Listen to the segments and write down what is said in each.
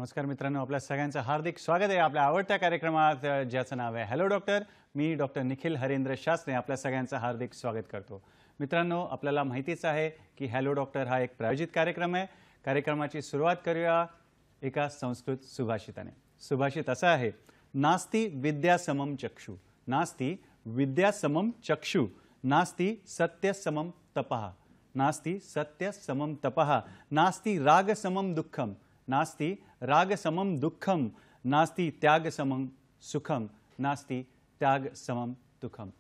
नमस्कार मित्रांनो, आपल्या सगळ्यांचं हार्दिक स्वागत आहे आपल्या आवडत्या कार्यक्रमात ज्याचं नाव आहे हॅलो डॉक्टर। मी डॉक्टर निखिल हरेंद्र शास्त्री आपल्या सगळ्यांचं हार्दिक स्वागत करतो। मित्रांनो, आपल्याला माहितीच आहे की हॅलो डॉक्टर हा एक प्रायोजित कार्यक्रम आहे। कार्यक्रमाची सुरुवात करूया एका संस्कृत सुभाषिताने। सुभाषित असा आहे, नास्ति विद्या समम चक्षु, नास्ति विद्या समम चक्षु, नास्ति सत्य समम तपः, नास्ति सत्य समम तपः, नास्ति राग समम दुःखम, नास्ति राग समम दुःखम, नास्ति त्याग समम सुखम, नास्ति त्याग समम दुःखम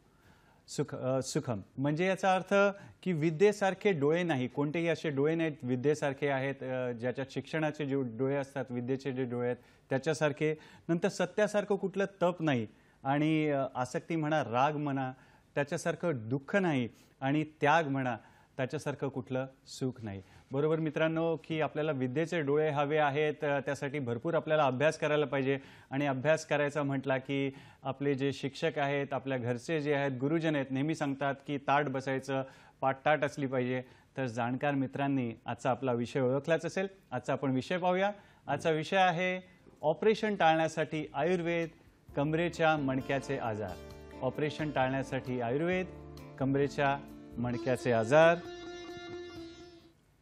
सुखम। म्हणजे याचा अर्थ की विद्येसारखे डोळे नाही, कोणतेही असे डोळे नाहीत विद्येसारखे आहेत, ज्याच्यात शिक्षणाचे जे डोळे असतात, विद्येचे जे डोळे आहेत त्याच्यासारखे। नंतर सत्यासारखं कुठलं तप नाही, आणि आसक्ती म्हणा, राग म्हणा त्याच्यासारखं दुःख नाही, आणि त्याग म्हणा त्याच्यासारखं कुठलं सुख नाही। बरोबर मित्रांनो, की आपल्याला विद्येचे डोळे हवे आहेत, त्यासाठी भरपूर आपल्याला अभ्यास करायला पाहिजे। आणि अभ्यास करायचा म्हटला की आपले जे शिक्षक आहेत, आपल्या घरचे जे आहेत, गुरुजन आहेत, नेहमी सांगतात की ताट बसायचं, पाठ ताट असली पाहिजे। तर जाणकार मित्रांनी आजचा आपला विषय ओळखलाच असेल। आजचा आपण विषय पाहूया। आजचा विषय आहे ऑपरेशन टाळण्यासाठी आयुर्वेद, कमरेच्या मणक्याचे आजार। ऑपरेशन टाळण्यासाठी आयुर्वेद, कमरेच्या मणक्याचे आजार।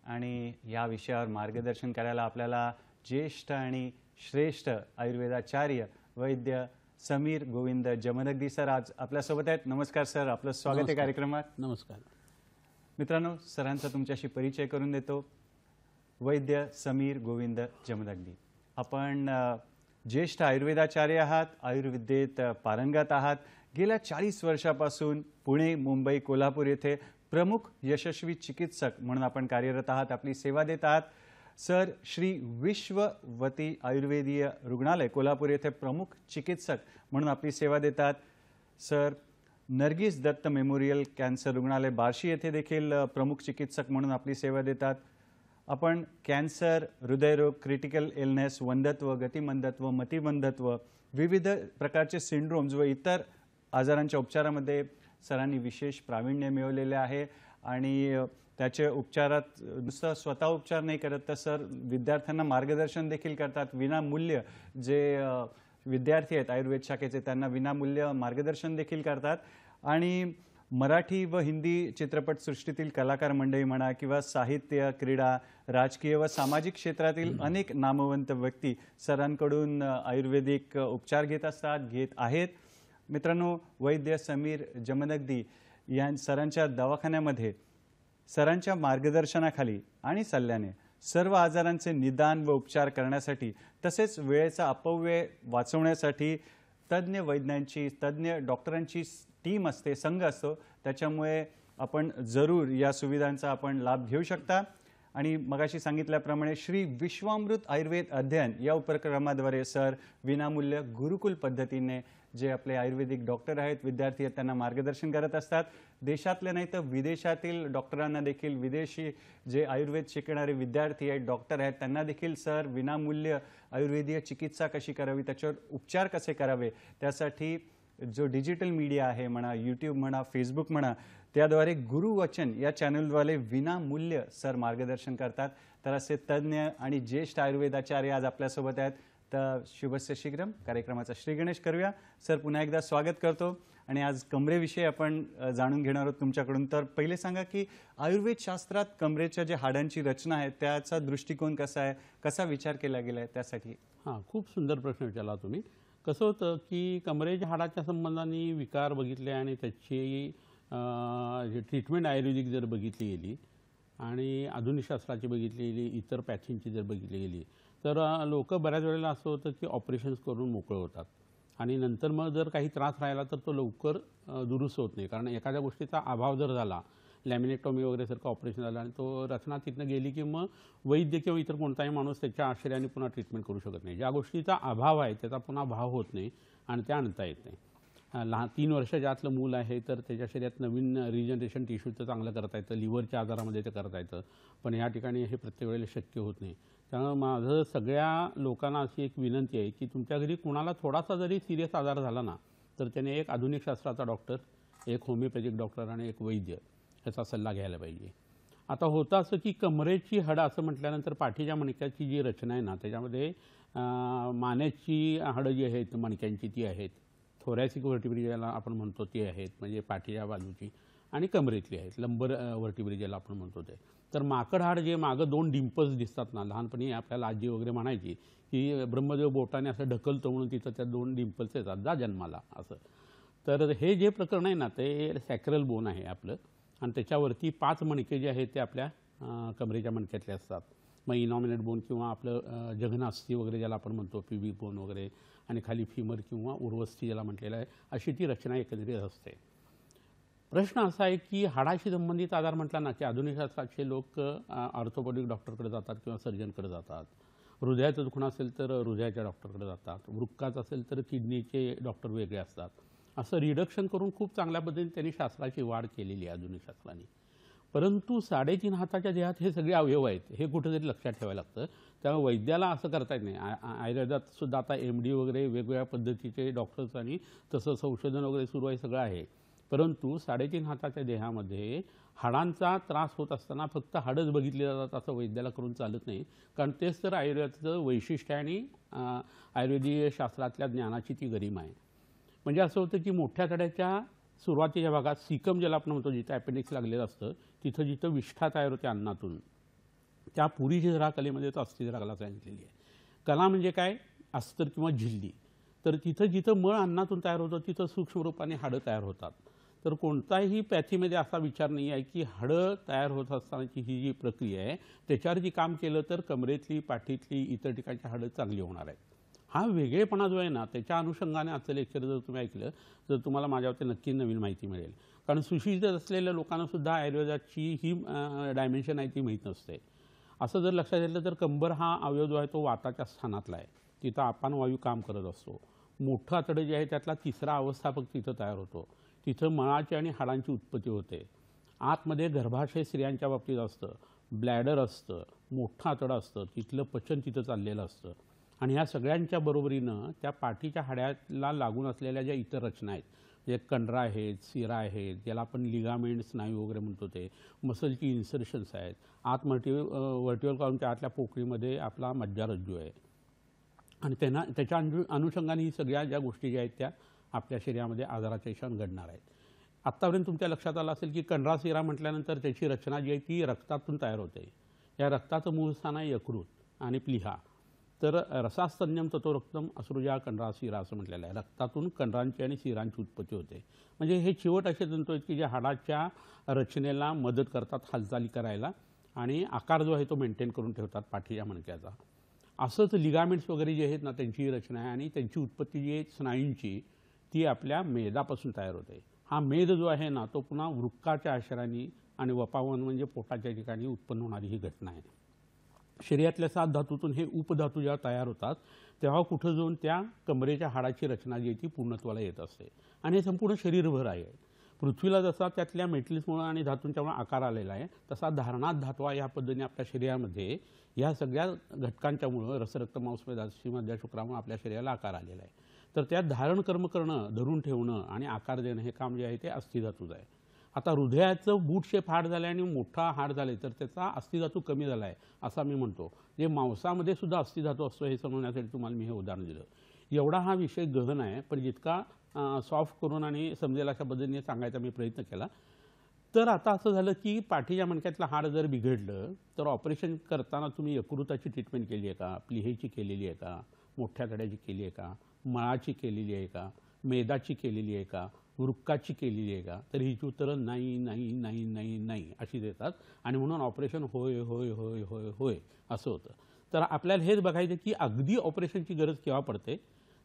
आणि या विषयावर मार्गदर्शन करायला आपल्याला ज्येष्ठ आणि श्रेष्ठ आयुर्वेदाचार्य वैद्य समीर गोविंद जमदग्नी सर आज आपल्या सोबत आहेत। नमस्कार सर, आपलं स्वागत आहे कार्यक्रमात। नमस्कार मित्रांनो, सरांचा तुमच्याशी परिचय करून देतो। वैद्य समीर गोविंद जमदग्नी, आपण ज्येष्ठ आयुर्वेदाचार्य आहात, आयुर्विद्येत पारंगत आहात। गेल्या 40 वर्षापासून पुणे, मुंबई, कोल्हापूर येथे प्रमुख यशस्वी चिकित्सक म्हणून आपण कार्यरत आहात, आपली सेवा देत आहात। सर श्री विश्ववती आयुर्वेदीय रुग्णालय कोल्हापूर येथे प्रमुख चिकित्सक म्हणून आपली सेवा देतात। Sir Nargis Dutt memorial cancer रुग्णालय बार्शी येथे देखील प्रमुख चिकित्सक म्हणून आपली सेवा देतात। आपण कॅन्सर, हृदयरोग, क्रिटिकल इलनेस, वंध्यत्व, गतिमंदत्व, मतिमंदत्व, विविध प्रकारचे सिंड्रोम्स व इतर आजारांच्या उपचारामध्ये सरांनी विशेष प्रावीण्य मिळवलेले आहे। आणि त्याचे उपचारात नुसतं स्वतः उपचार नाही करत, तर सर विद्यार्थ्यांना मार्गदर्शन देखील करतात विनामूल्य। जे विद्यार्थी आहेत आयुर्वेद शाखेचे त्यांना विनामूल्य मार्गदर्शन देखील करतात। आणि मराठी व हिंदी चित्रपटसृष्टीतील कलाकार मंडळी म्हणा किंवा साहित्य, क्रीडा, राजकीय व सामाजिक क्षेत्रातील अनेक नामवंत व्यक्ती सरांकडून आयुर्वेदिक उपचार घेत आहेत। मित्रांनो, वैद्य समीर जमदग्नी या सरांच्या दवाखान्यामध्ये सरांच्या मार्गदर्शनाखाली आणि सल्ल्याने सर्व आजारांचे निदान व उपचार करण्यासाठी, तसेच वेळेचा अपव्यय वाचवण्यासाठी तज्ञ वैद्यांची, तज्ञ डॉक्टरांची टीम असते, संघ असतो। त्याच्यामुळे आपण जरूर या सुविधांचा आपण लाभ घेऊ शकता। आणि मगाशी सांगितल्याप्रमाणे श्री विश्वामृत आयुर्वेद अध्ययन या उपक्रमाद्वारे सर विनामूल्य गुरुकुल पद्धतीने जे आपले आयुर्वेदिक डॉक्टर आहेत, विद्यार्थी आहेत, त्यांना मार्गदर्शन करत असतात। देशातले नाही तर विदेशातील डॉक्टरांना देखील, विदेशी जे आयुर्वेद शिकणारे विद्यार्थी आहेत, डॉक्टर आहेत, त्यांना देखील सर विनामूल्य आयुर्वेदीय चिकित्सा कशी करावी, त्याच्यावर उपचार कसे करावे, त्यासाठी जो डिजिटल मीडिया आहे म्हणा, यूट्यूब म्हणा, फेसबुक म्हणा, त्याद्वारे गुरुवचन या चॅनलद्वारे विनामूल्य सर मार्गदर्शन करतात। तर असे तज्ञ आणि ज्येष्ठ आयुर्वेदाचार्य आज आपल्यासोबत आहेत। तर शुभस्य शीघ्रम कार्यक्रमाचा श्रीगणेश करूया। सर पुन्हा एकदा स्वागत करतो। आणि आज कमरेविषयी आपण जाणून घेणार आहोत तुमच्याकडून। तर पहिले सांगा की आयुर्वेद शास्त्रात कमरेच्या जे हाडांची रचना आहे त्याचा दृष्टिकोन कसा आहे, कसा विचार केला गेला आहे त्यासाठी? हां, खूप सुंदर प्रश्न विचारला तुम्ही। कसं होतं की कमरेच्या हाडाच्या संबंधाने विकार बघितले आणि त्याची ट्रीटमेंट आयुर्वेदिक जर बघितली गेली आणि आधुनिक शास्त्राची बघितली गेली, इतर पॅथींची जर बघितली गेली, तर लोक बऱ्याच वेळेला असं होतं की ऑपरेशन्स करून मोकळे होतात आणि नंतर मग जर काही त्रास राहिला तर तो लवकर दुरुस्त होत नाही। कारण एखाद्या गोष्टीचा अभाव जर झाला, लॅमिनेक्टॉमी वगैरे सारखं ऑपरेशन झालं आणि तो रचना तिथनं गेली की मग वैद्य किंवा इतर कोणताही माणूस त्याच्या आश्रयाने पुन्हा ट्रीटमेंट करू शकत नाही। ज्या गोष्टीचा अभाव आहे त्याचा पुन्हा भाव होत नाही आणि त्या आणता येत नाही। 3 वर्षाच्या आतलं मूल आहे तर त्याच्या शरीरात नवीन रिजनरेशन टिश्यूचं चांगलं करता येतं, लिव्हरच्या आजारामध्ये ते करता येतं, पण या ठिकाणी हे प्रत्येक वेळेला शक्य होत नाही। त्यामुळे माझं सगळ्या लोकांना अशी एक विनंती आहे की तुमच्या घरी कुणाला थोडासा जरी सिरियस आजार झाला ना, तर त्याने एक आधुनिक शास्त्राचा डॉक्टर, एक होमिओपॅथिक डॉक्टर आणि एक वैद्य याचा सल्ला घ्यायला पाहिजे। आता होतं असं की कमरेची हाडं असं म्हटल्यानंतर पाठीच्या मणक्याची जी रचना आहे ना त्याच्यामध्ये मानेची हाडं जी आहेत मणक्यांची ती आहेत, थोरॅसिक व्हर्टिब्री ज्याला आपण म्हणतो ती आहेत म्हणजे पाठीच्या बाजूची, आणि कमरेतली आहेत लंबर व्हर्टिब्री ज्याला आपण म्हणतो ते. तर माकड हाड जे मागं 2 डिंपल्स दिसतात ना, लहानपणी आपल्याला आजी वगैरे म्हणायची की ब्रह्मदेव बोटाने असं ढकलतो म्हणून तिथं त्या 2 डिंपल्स येतात, जा जन्माला असं. तर हे जे प्रकरण आहे ना ते सॅक्रल बोन आहे आपलं, आणि त्याच्यावरती 5 मणके जे आहेत ते आपल्या कमरेच्या मणक्यातले असतात. मग इनॉमिनेट बोन किंवा आपलं जघनास्थी वगैरे ज्याला आपण म्हणतो, प्युबिक बोन वगैरे, आणि खाली फिमर किंवा उर्वस्थी ज्याला म्हटलेलं आहे, अशी ती रचना एकत्रित असते. प्रश्न असा आहे की हाडाशी संबंधित आजार म्हटला ना की आधुनिक शास्त्राचे लोक ऑर्थोपेडिक डॉक्टरकडे जातात किंवा सर्जनकडे जातात. हृदयाचं दुखणं असेल तर हृदयाच्या डॉक्टरकडे जातात. वृक्काचं असेल तर किडनीचे डॉक्टर वेगळे असतात. असं रिडक्शन करून खूप चांगल्या पद्धतीने त्यांनी शास्त्राची वाढ केलेली आहे आधुनिक शास्त्राने. परंतु 3.5 हाताच्या देहात हे सगळे अवयव आहेत हे कुठेतरी लक्षात ठेवायला लागतं. त्यामुळे वैद्याला असं करता येत नाही. आयुर्वेदात सुद्धा आता MD वगैरे वेगवेगळ्या पद्धतीचे डॉक्टर्स आणि तसं संशोधन वगैरे सुरू आहे, सगळं आहे. परंतु 3.5 हाताच्या देहामध्ये हाडांचा त्रास होत असताना फक्त हाडच बघितली जातात असं वैद्याला करून चालत नाही. कारण तेच तर आयुर्वेदाचं वैशिष्ट्य आहे आणि आयुर्वेदीय शास्त्रातल्या ज्ञानाची ती गरिमा आहे. म्हणजे असं होतं की मोठ्या तड्याच्या सुरुवातीच्या भागात सीकम ज्याला आपण म्हणतो, जिथं अपेंडिक्स लागलेलं असतं, तिथं जिथं विष्ठा तयार होते अन्नातून, त्या पुरीशिरा कलेमध्ये तो अस्थिशिरा कला सांगितलेली आहे. कला म्हणजे काय? अस्तर किंवा झिल्ली. तर तिथं जिथं मळ अन्नातून तयार होतं तिथं सूक्ष्म रूपाने हाडं तयार होतात. तर कोणताही पॅथीमध्ये असा विचार नाही आहे की हाडं तयार होत असतानाची ही जी प्रक्रिया आहे त्याच्यावर जी काम केलं तर कमरेतली, पाठीतली, इतर ठिकाणची हाडं चांगली होणार आहेत. हा वेगळेपणा जो आहे ना त्याच्या अनुषंगाने आजचं लेक्चर जर तुम्ही ऐकलं तर तुम्हाला माझ्यावरती नक्की नवीन माहिती मिळेल. कारण सुशिक्षित असलेल्या लोकांनासुद्धा आयुर्वेदाची ही डायमेन्शन आहे ती माहीत नसते. असं जर लक्षात घेतलं तर कंबर हा अवयव जो आहे तो वाताच्या स्थानातला आहे. तिथं अपान वायू काम करत असतो. मोठं आतडं जे आहे त्यातला 3रा अवस्थापक तिथं तयार होतो. तिथं मळाची आणि हाडांची उत्पत्ती होते. आतमध्ये गर्भाशय स्त्रियांच्या बाबतीत असतं, ब्लॅडर असतं, मोठं आतडं असतं, तिथलं पचन तिथं चाललेलं असतं. आणि ह्या सगळ्यांच्या बरोबरीनं त्या पाठीच्या हाड्याला लागून असलेल्या ज्या इतर रचना आहेत, म्हणजे कंडरा आहेत, शिरा आहेत, ज्याला आपण लिगामेंट स्नायू वगैरे म्हणतो, ते मसलची इन्सर्शन्स आहेत. वर्टिकल कॉलमच्या आतल्या पोकळीमध्ये आपला मज्जारज्जू आहे. आणि त्याच्या अनुषंगाने ही सगळ्या ज्या गोष्टी ज्या आहेत त्या आपल्या शरीरामध्ये आजाराच्या इशान घडणार आहेत. आत्तापर्यंत तुमच्या लक्षात आलं असेल की कंडरा शिरा म्हटल्यानंतर त्याची रचना जी आहे ती रक्तातून तयार होते. या रक्ताचं मूळ स्थान आहे यकृत आणि प्लीहा. तर रसास्तन्यम ततो रक्तम असृजा कंडरा शिरा असं म्हटलेलं आहे. रक्तातून कंडरांची आणि शिरांची उत्पत्ती होते. म्हणजे हे चिवट असे जंतू आहेत की जे हाडाच्या रचनेला मदत करतात हालचाली करायला आणि आकार जो आहे तो मेंटेन करून ठेवतात पाठीच्या मणक्याचा. असंच लिगामेंट्स वगैरे जे आहेत ना त्यांची रचना आहे आणि त्यांची उत्पत्ती जी आहे स्नायूंची ती आपल्या मेदापासून तयार होते. हा मेद जो आहे ना तो पुन्हा वृक्काच्या आश्रयाने आणि वपावन म्हणजे पोटाच्या ठिकाणी उत्पन्न होणारी ही घटना आहे. शरीरातल्या 7 धातूतून हे उपधातू जेव्हा तयार होतात तेव्हा कुठं जाऊन त्या कमरेच्या हाडाची रचना जी आहे ती पूर्णत्वाला येत असते. आणि हे संपूर्ण शरीरभर आहे. पृथ्वीला जसा त्यातल्या मेटल्समुळे आणि धातूंच्यामुळे आकार आलेला आहे तसा धारणात धातवा या पद्धतीने आपल्या शरीरामध्ये या सगळ्या घटकांच्यामुळं रसरक्त मांसपेशी मध्य शुक्रामुळे आपल्या शरीराला आकार आलेला आहे. तर त्यात धारण कर्म करणं, धरून ठेवणं आणि आकार देणं हे काम जे आहे ते अस्थिधातूचं आहे. आता हृदयाचं बूट शेप हाड झालं आणि मोठा हाड झाले तर त्याचा अस्थिधातू कमी झाला आहे असं मी म्हणतो. जे मांसामध्ये सुद्धा अस्थिधातू असतो हे समजण्यासाठी तुम्हाला मी हे उदाहरण दिलं. एवढा हा विषय गहन आहे पण जितका सॉफ्ट करून आणि समजेल अशा पद्धतीने सांगायचा मी प्रयत्न केला. तर आता असं झालं की पाठीच्या मणक्यातलं हाड जर बिघडलं तर ऑपरेशन करताना तुम्ही यकृताची ट्रीटमेंट केली आहे का, प्लीहेची केलेली आहे का, मोठ्या तड्याची केली आहे का, मळाची केलेली आहे का, मेदाची केलेली आहे का, वृक्काची केलेली आहे का, तर हिची उत्तरं नाही नाही नाही नाही नाही अशी देतात. आणि म्हणून ऑपरेशन होय होय होय होय होय असं होतं. तर आपल्याला हेच बघायचं की अगदी ऑपरेशनची गरज केव्हा पडते,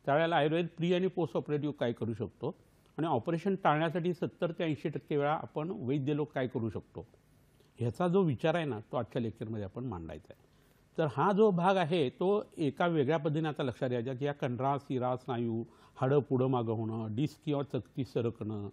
त्यावेळेला आयुर्वेद प्री आणि पोस्ट ऑपरेटिव्ह काय करू शकतो आणि ऑपरेशन टाळण्यासाठी 70 ते 80% वेळा आपण वैद्य लोक काय करू शकतो ह्याचा जो विचार आहे ना तो आजच्या लेक्चरमध्ये आपण मांडायचा आहे. तर हा जो भाग आहे तो एका वेगळ्या पद्धतीने आता लक्षात द्यायचा की या कंडरा, शिरा, स्नायू, हाडं पुढं मागं होणं, डिस्क किंवा चकती सरकणं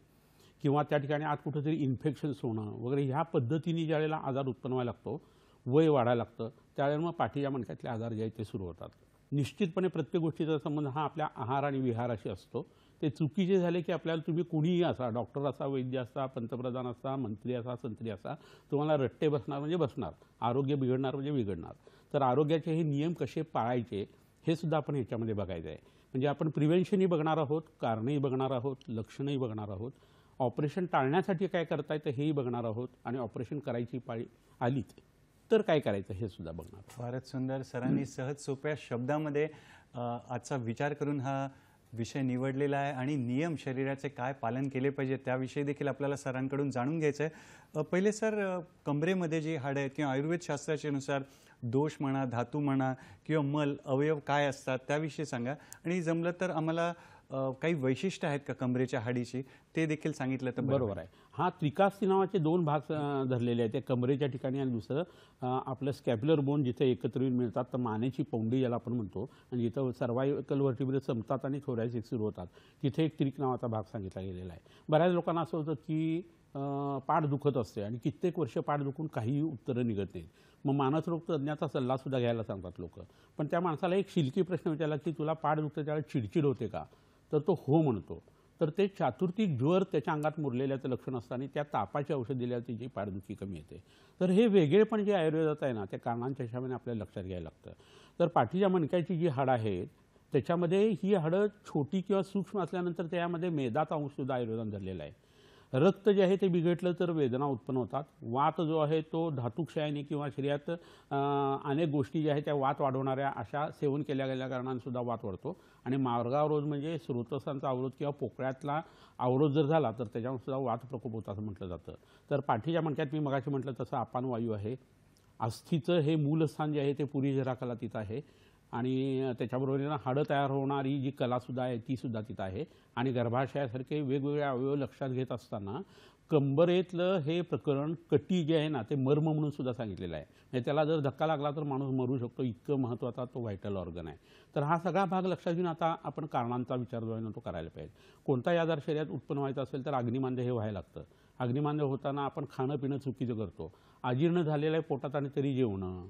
किंवा त्या ठिकाणी आत कुठंतरी इन्फेक्शन्स होणं वगैरे ह्या पद्धतीने ज्यावेळेला आजार उत्पन्न व्हायला लागतो, वय वाढायला लागतं, त्यावेळेला मग पाठीच्या मणक्यातले आजार जे आहेत ते सुरू होतात. निश्चितपणे प्रत्येक गोष्टीचा संबंध हा आपल्या आहार आणि विहाराशी असतो. ते चुकीचे झाले की आपल्याला तुम्ही कुणीही असा, डॉक्टर असा, वैद्य असा, पंतप्रधान असा, मंत्री असा, संत्री असा, तुम्हाला रट्टे बसणार म्हणजे बसणार, आरोग्य बिघडणार म्हणजे बिघडणार. तर आरोग्याचे हे नियम कसे पाळायचे हे सुद्धा आपण ह्याच्यामध्ये बघायचं आहे. म्हणजे आपण प्रिव्हेन्शनही बघणार आहोत, कारणंही बघणार आहोत, लक्षणंही बघणार आहोत, ऑपरेशन टाळण्यासाठी काय करता येतं हेही बघणार आहोत, आणि ऑपरेशन करायची पाळी आलीच तर काय करायचं हे सुद्धा बघणार. फारच सुंदर. सरांनी सहज सोप्या शब्दामध्ये आजचा विचार करून हा विषय निवडलेला आहे आणि नियम शरीराचे काय पालन केले पाहिजे त्याविषयी देखील आपल्याला सरांकडून जाणून घ्यायचं आहे. पहिले सर, कमरेमध्ये जी हाडं आहेत किंवा आयुर्वेद शास्त्राच्या नुसार दोष म्हणा, धातू म्हणा किंवा मल अवयव काय असतात त्याविषयी सांगा, आणि जमलं तर आम्हाला काही वैशिष्ट्य आहेत का कमरेच्या हाडीची ते देखील सांगितलं तर बरोबर आहे. हा त्रिकास्ती नावाचे दोन भाग धरलेले आहेत, ते कमरेच्या ठिकाणी आणि दुसरं आपलं स्कॅप्युलर बोन जिथे एकत्र येऊन मिळतात, तर मानेची पौंडी ज्याला आपण म्हणतो, आणि जिथं सर्वायकल व्हर्टिब्रे संपतात आणि थोरॅसिक सुरू होतात तिथे एक त्रिक नावाचा भाग सांगितला गेलेला आहे. बऱ्याच लोकांना असं होतं की पाठ दुखत असते आणि कित्येक वर्ष पाठ दुखून काहीही उत्तरं निघत नाहीत. मग मानसरोग तज्ज्ञाचा सल्लासुद्धा घ्यायला सांगतात लोक. पण त्या माणसाला एक शिलकी प्रश्न विचारला की तुला पाठ दुखतं त्यावेळेस चिडचिड होते का, तर तो हो म्हणतो. तर ते चातुर्तिक ज्वर त्याच्या अंगात मुरलेल्याचं लक्षण असतं आणि त्या तापाची औषध दिल्यावर त्याची पाठदुखी कमी येते. तर हे वेगळेपण जे आयुर्वेदात आहे ना, त्या कारणांच्या हिशोबाने आपल्याला लक्षात घ्यायला लागतं. तर पाठीच्या मणक्याची जी हाडं आहेत त्याच्यामध्ये ही हाडं छोटी किंवा सूक्ष्म असल्यानंतर त्यामध्ये मेदाचा अंशसुद्धा आयुर्वेदात धरलेला आहे. रक्त जे आहे ते बिघडलं तर वेदना उत्पन्न होतात. वात जो आहे तो धातुक्षयाने किंवा शरीरात अनेक गोष्टी ज्या आहेत त्या वात वाढवणाऱ्या अशा सेवन केल्या गेल्या कारणाने सुद्धा वात वाढतो. आणि मार्गावरोध म्हणजे स्रोतसांचा अवरोध किंवा पोकळ्यातला अवरोध जर झाला तर त्याच्यामुळे सुद्धा वात प्रकोप होता असं म्हटलं जातं. तर पाठीच्या मणक्यात मी मगाशी म्हटलं तसं अपान वायू आहे. अस्थिचं हे मूलस्थान जे आहे ते पुरीजरा तिथं आहे, आणि त्याच्याबरोबर हाडं तयार होणारी जी कलासुद्धा आहे तीसुद्धा तिथं आहे. आणि गर्भाशयासारखे वेगवेगळे अवयव लक्षात घेत असताना कंबरेतलं हे प्रकरण कटी जे आहे ना ते मर्म म्हणून सुद्धा सांगितलेलं आहे. म्हणजे त्याला जर धक्का लागला तर माणूस मरू शकतो, इतकं महत्त्वाचा तो व्हायटल ऑर्गन आहे. तर हा सगळा भाग लक्षात घेऊन आता आपण कारणांचा विचार जो आहे ना तो करायला पाहिजे. कोणताही आजार शरीरात उत्पन्न व्हायचा असेल तर अग्निमांद्य हे व्हायला लागतं. अग्निमांद्य होताना आपण खाणं पिणं चुकीचं करतो. अजीर्ण झालेलं आहे पोटात आणि तरी जेवणं.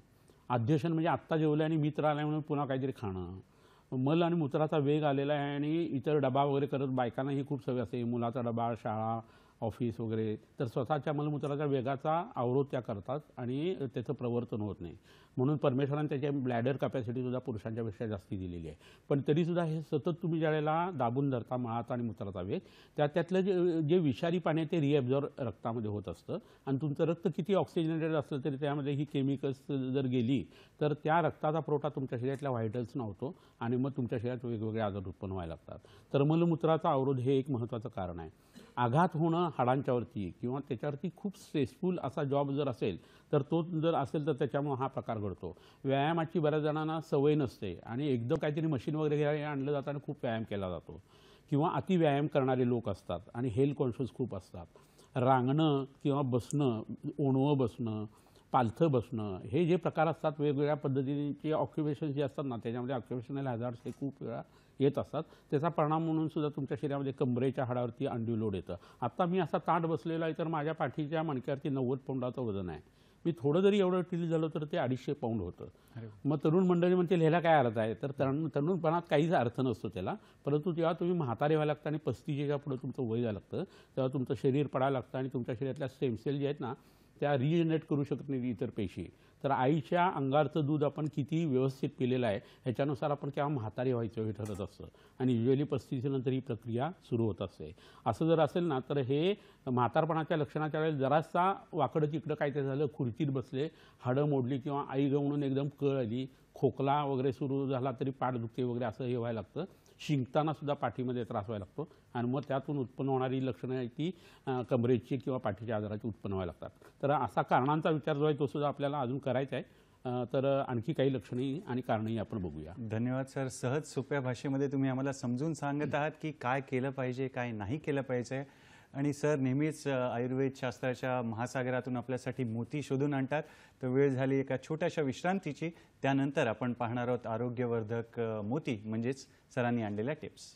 अध्यशन म्हणजे आत्ता जेवलं आणि मित्र आल्या म्हणून पुन्हा काहीतरी खाणं. मल आणि मूत्राचा वेग आलेला आहे आणि इतर डबा वगैरे करत बायकांना ही खूप सवय असते, मुलाचा डबा, शाळा, ऑफिस वगैरे. तर स्वतःच्या मलमूत्राच्या वेगाचा अवरोध त्या करतात आणि त्याचं प्रवर्तन होत नाही. म्हणून परमेश्वराने त्याच्या ब्लॅडर कॅपॅसिटीसुद्धा पुरुषांच्यापेक्षा जास्ती दिलेली आहे. पण तरीसुद्धा हे सतत तुम्ही ज्यावेळेला दाबून धरता मळाचा आणि मूत्राचा वेग, त्यातलं जे विषारी पाणी आहे ते रिॲब्झॉर्ब रक्तामध्ये होत असतं. आणि तुमचं रक्त किती ऑक्सिजनेटेड असलं तरी त्यामध्ये ही केमिकल्स जर गेली तर त्या रक्ताचा पुरवठा तुमच्या शरीरातल्या व्हायटल्सना होतो आणि मग तुमच्या शरीरात वेगवेगळे आजार उत्पन्न व्हायला लागतात. तर मलमूत्राचा अवरोध हे एक महत्त्वाचं कारण आहे. आघात होणं हाडांच्यावरती किंवा त्याच्यावरती खूप स्ट्रेसफुल असा जॉब जर असेल तर तो जर असेल तर त्याच्यामुळे हा प्रकार घडतो. व्यायामाची बऱ्याच जणांना सवय नसते आणि एकदम काहीतरी मशीन वगैरे आणलं जातं आणि खूप व्यायाम केला जातो. किंवा अति व्यायाम करणारे लोक असतात आणि हेल्थ कॉन्शियस खूप असतात. रांगणं किंवा बसणं, ओणवं बसणं, पालथं बसणं, हे जे प्रकार असतात वेगवेगळ्या पद्धतीचे ऑक्युपेशन्स जे असतात ना त्याच्यामध्ये ऑक्युपेशनल हॅझार्ड्स हे खूप वेळा येत असतात. त्याचा परिणाम म्हणून सुद्धा तुमच्या शरीरामध्ये कमरेच्या हाडावरती अनड्यू लोड येतं. आता मी असा ताट बसलेला आहे तर माझ्या पाठीच्या मणक्यावरती 90 पौंडाचं वजन आहे. मी थोडं जरी एवढं टिल झालं तर ते 250 पौंड होतं. मग तरुण मंडळी म्हणते ह्याला काय अर्थ आहे, तर तरुणपणात काहीच अर्थ नसतो त्याला. परंतु जेव्हा तुम्ही म्हातारे व्हायला लागतं आणि 35च्या पुढे तुमचं वय झालं लागतं तेव्हा तुमचं शरीर पडायला लागतं आणि तुमच्या शरीरातल्या स्टेम सेल जे आहेत ना त्या रिजनरेट करू शकत नाही इतर पेशी. तर आईच्या अंगारचं दूध आपण किती व्यवस्थित पिलेलं आहे ह्याच्यानुसार आपण केव्हा म्हातारे व्हायचं हे ठरत असतं. आणि युजली 35 नंतर ही प्रक्रिया सुरू होत असते. असं जर असेल ना तर हे म्हातारपणाच्या लक्षणाच्या वेळेस जरासा वाकडं तिकडं काय ते झालं, खुर्चीत बसले, हाडं मोडली किंवा आई गवणून एकदम कळ आली, खोकला वगैरे सुरू झाला तरी पाठ दुखते वगैरे असं हे व्हायला लागतं. शिंकताना सुद्धा पाठीमध्ये त्रास व्हायला लागतो आणि मग त्यातून उत्पन्न होणारी लक्षणं आहे ती कमरेची किंवा पाठीच्या आजाराची उत्पन्न व्हायला लागतात. तर असा कारणांचा विचार जो आहे तो सुद्धा आपल्याला अजून करायचा आहे. तर आणखी काही लक्षणंही आणि कारणंही आपण बघूया. धन्यवाद सर. सहज सोप्या भाषेमध्ये तुम्ही आम्हाला समजून सांगत आहात की काय केलं पाहिजे, काय नाही केलं पाहिजे. आणि सर नेहमीच आयुर्वेद शास्त्राच्या महासागरातून आपल्यासाठी मोती शोधून आणतात. तर वेळ झाली एका छोट्याशा विश्रांतीची. त्यानंतर आपण पाहणार आहोत आरोग्यवर्धक मोती म्हणजेच सरांनी आणलेल्या टिप्स.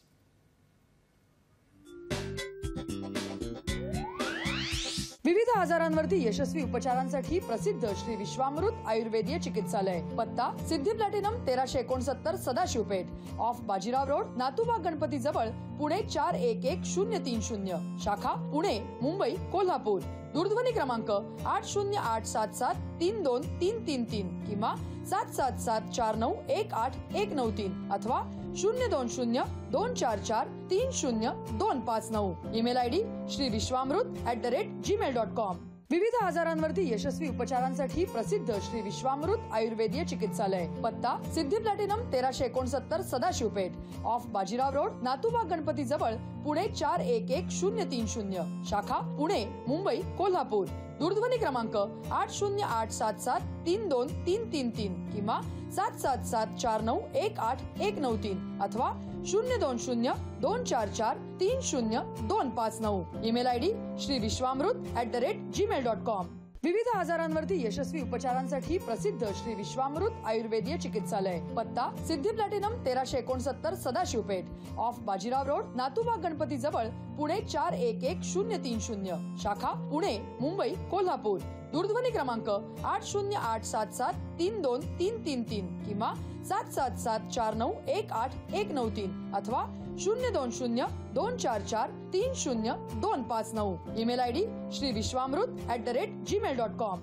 विविध विविध आजारांवरती यशस्वी उपचारांसाठी प्रसिद्ध श्री विश्वामृत आयुर्वेदीय चिकित्सालय. पत्ता Siddhi Platinum 1369 Sadashivpeth off Bajirao road, Natubag Ganpati जवळ, पुणे 411030. शाखा पुणे, मुंबई, कोल्हापूर. दूरध्वनी क्रमांक 8087732333 किंवा 7774918193 अथवा 02024430259. ईमेल आयडी श्रीविश्वामृत@gmail.com. विविध आजारांवरती यशस्वी उपचारांसाठी प्रसिद्ध श्री विश्वामृत आयुर्वेदीय चिकित्सालय. पत्ता Siddhi Platinum 1369 Sadashivpeth off Bajirao road, Natubag Ganpati जवळ, पुणे 411030. शाखा पुणे, मुंबई, कोल्हापूर. दूरध्वनी क्रमांक 8087732333 किंवा 7774918193 अथवा 02024430259. ईमेल आयडी श्रीविश्वामृत@gmail.com. विविध आजारांवरती यशस्वी उपचारांसाठी प्रसिद्ध श्री विश्वामृत आयुर्वेदीय चिकित्सालय. पत्ता Siddhi Platinum 1369 Sadashivpeth off Bajirao road, Natubag Ganpati जवळ, पुणे 411030. शाखा पुणे, मुंबई, कोल्हापूर. दूरध्वनी क्रमांक 8087732333 किंवा 7774918193 अथवा 02024430259. ईमेल आयडी श्रीविश्वामृत@gmail.com.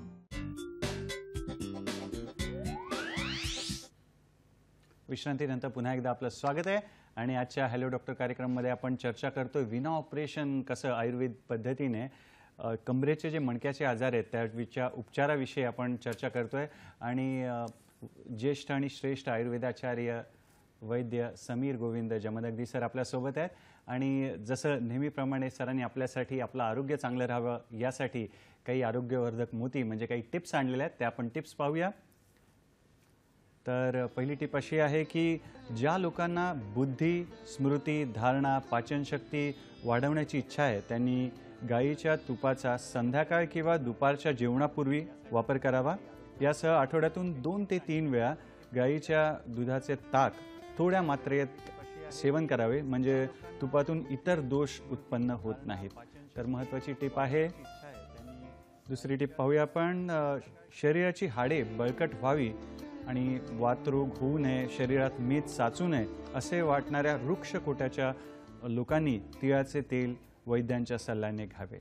विश्रांतीनंतर पुन्हा एकदा आपलं स्वागत आहे आणि आजच्या हॅलो डॉक्टर कार्यक्रमामध्ये आपण चर्चा करतोय विना ऑपरेशन कसं आयुर्वेद पद्धतीने कमरेचे जे मणक्याचे आजार आहेत त्याच्या उपचाराविषयी आपण चर्चा करतोय आणि ज्येष्ठ आणि श्रेष्ठ आयुर्वेदाचार्य वैद्य समीर गोविंद जमदग्नी सर आपल्यासोबत आहेत आणि जसं नेहमीप्रमाणे सरांनी आपल्यासाठी आपलं आरोग्य चांगलं राहावं यासाठी काही आरोग्यवर्धक मोती म्हणजे काही टिप्स आणलेल्या आहेत त्या आपण टिप्स पाहूया. तर पहिली टिप अशी आहे की ज्या लोकांना बुद्धी, स्मृती, धारणा, पाचनशक्ती वाढवण्याची इच्छा आहे त्यांनी गाईच्या तुपाचा संध्याकाळ किंवा दुपारच्या जेवणापूर्वी वापर करावा. यासह आठवड्यातून 2 ते 3 वेळा गाईच्या दुधाचे ताक थोड्या मात्रेत सेवन करावे म्हणजे तुपातून इतर दोष उत्पन्न होत नाहीत. तर महत्त्वाची टिप आहे. दुसरी टिप पाहूया आपण. शरीराची हाडे बळकट व्हावी आणि वातरोग होऊ नये, शरीरात मेद साचू नये असे वाटणाऱ्या वृक्षकोट्याच्या लोकांनी तिळाचे तेल वैद्यांच्या सल्ल्याने घ्यावे.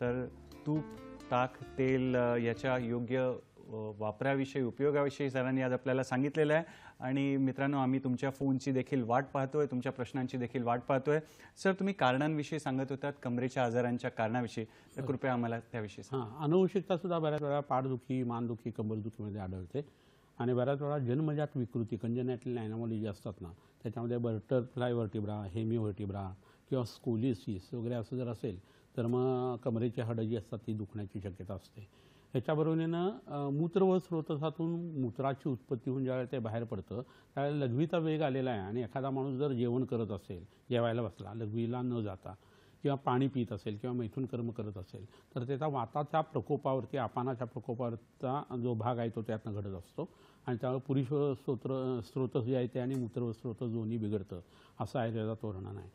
तर तूप, ताक, तेल याच्या योग्य वापराविषयी, उपयोगाविषयी सरांनी आज आपल्याला सांगितलेलं आहे. आणि मित्रांनो, आम्ही तुमच्या फोनची देखील वाट पाहतोय, तुमच्या प्रश्नांची देखील वाट पाहतोय. सर, तुम्ही कारणांविषयी सांगत होतात, कमरेच्या आजारांच्या कारणाविषयी, तर कृपया आम्हाला त्याविषयी सांगा. अनुवंशिकता सुद्धा बऱ्याच वेळा पाठदुखी, मानदुखी, कंबरदुखीमध्ये आढळते आणि बऱ्याच वेळा जन्मजात विकृती, कंजेनेटल ॲनॉमली जे असतात ना, त्याच्यामध्ये बटरफ्लाय व्हर्टिब्रा, हेमी व्हर्टिब्रा किंवा स्कोलिसिस वगैरे असं जर असेल तर मग कमरेची हाडं जी असतात ती दुखण्याची शक्यता असते. ह्याच्याबरोबरीनं मूत्र व स्रोतसातून मूत्राची उत्पत्ती होऊन ज्यावेळेला ते बाहेर पडतं त्यावेळेला लघवीचा वेग आलेला आहे आणि एखादा माणूस जर जेवण करत असेल, जेवायला बसला लघवीला न जाता किंवा पाणी पित असेल किंवा मैथून कर्म करत असेल तर त्याचा वाताच्या प्रकोपावरती, आपानाच्या प्रकोपावरचा जो भाग आहे तो त्यातनं घडत असतो आणि त्यामुळे पुरुष स्रोत जे आहे ते आणि मूत्र व स्रोत दोन्ही बिघडतं असं आयुर्वेदात वर्णन आहे.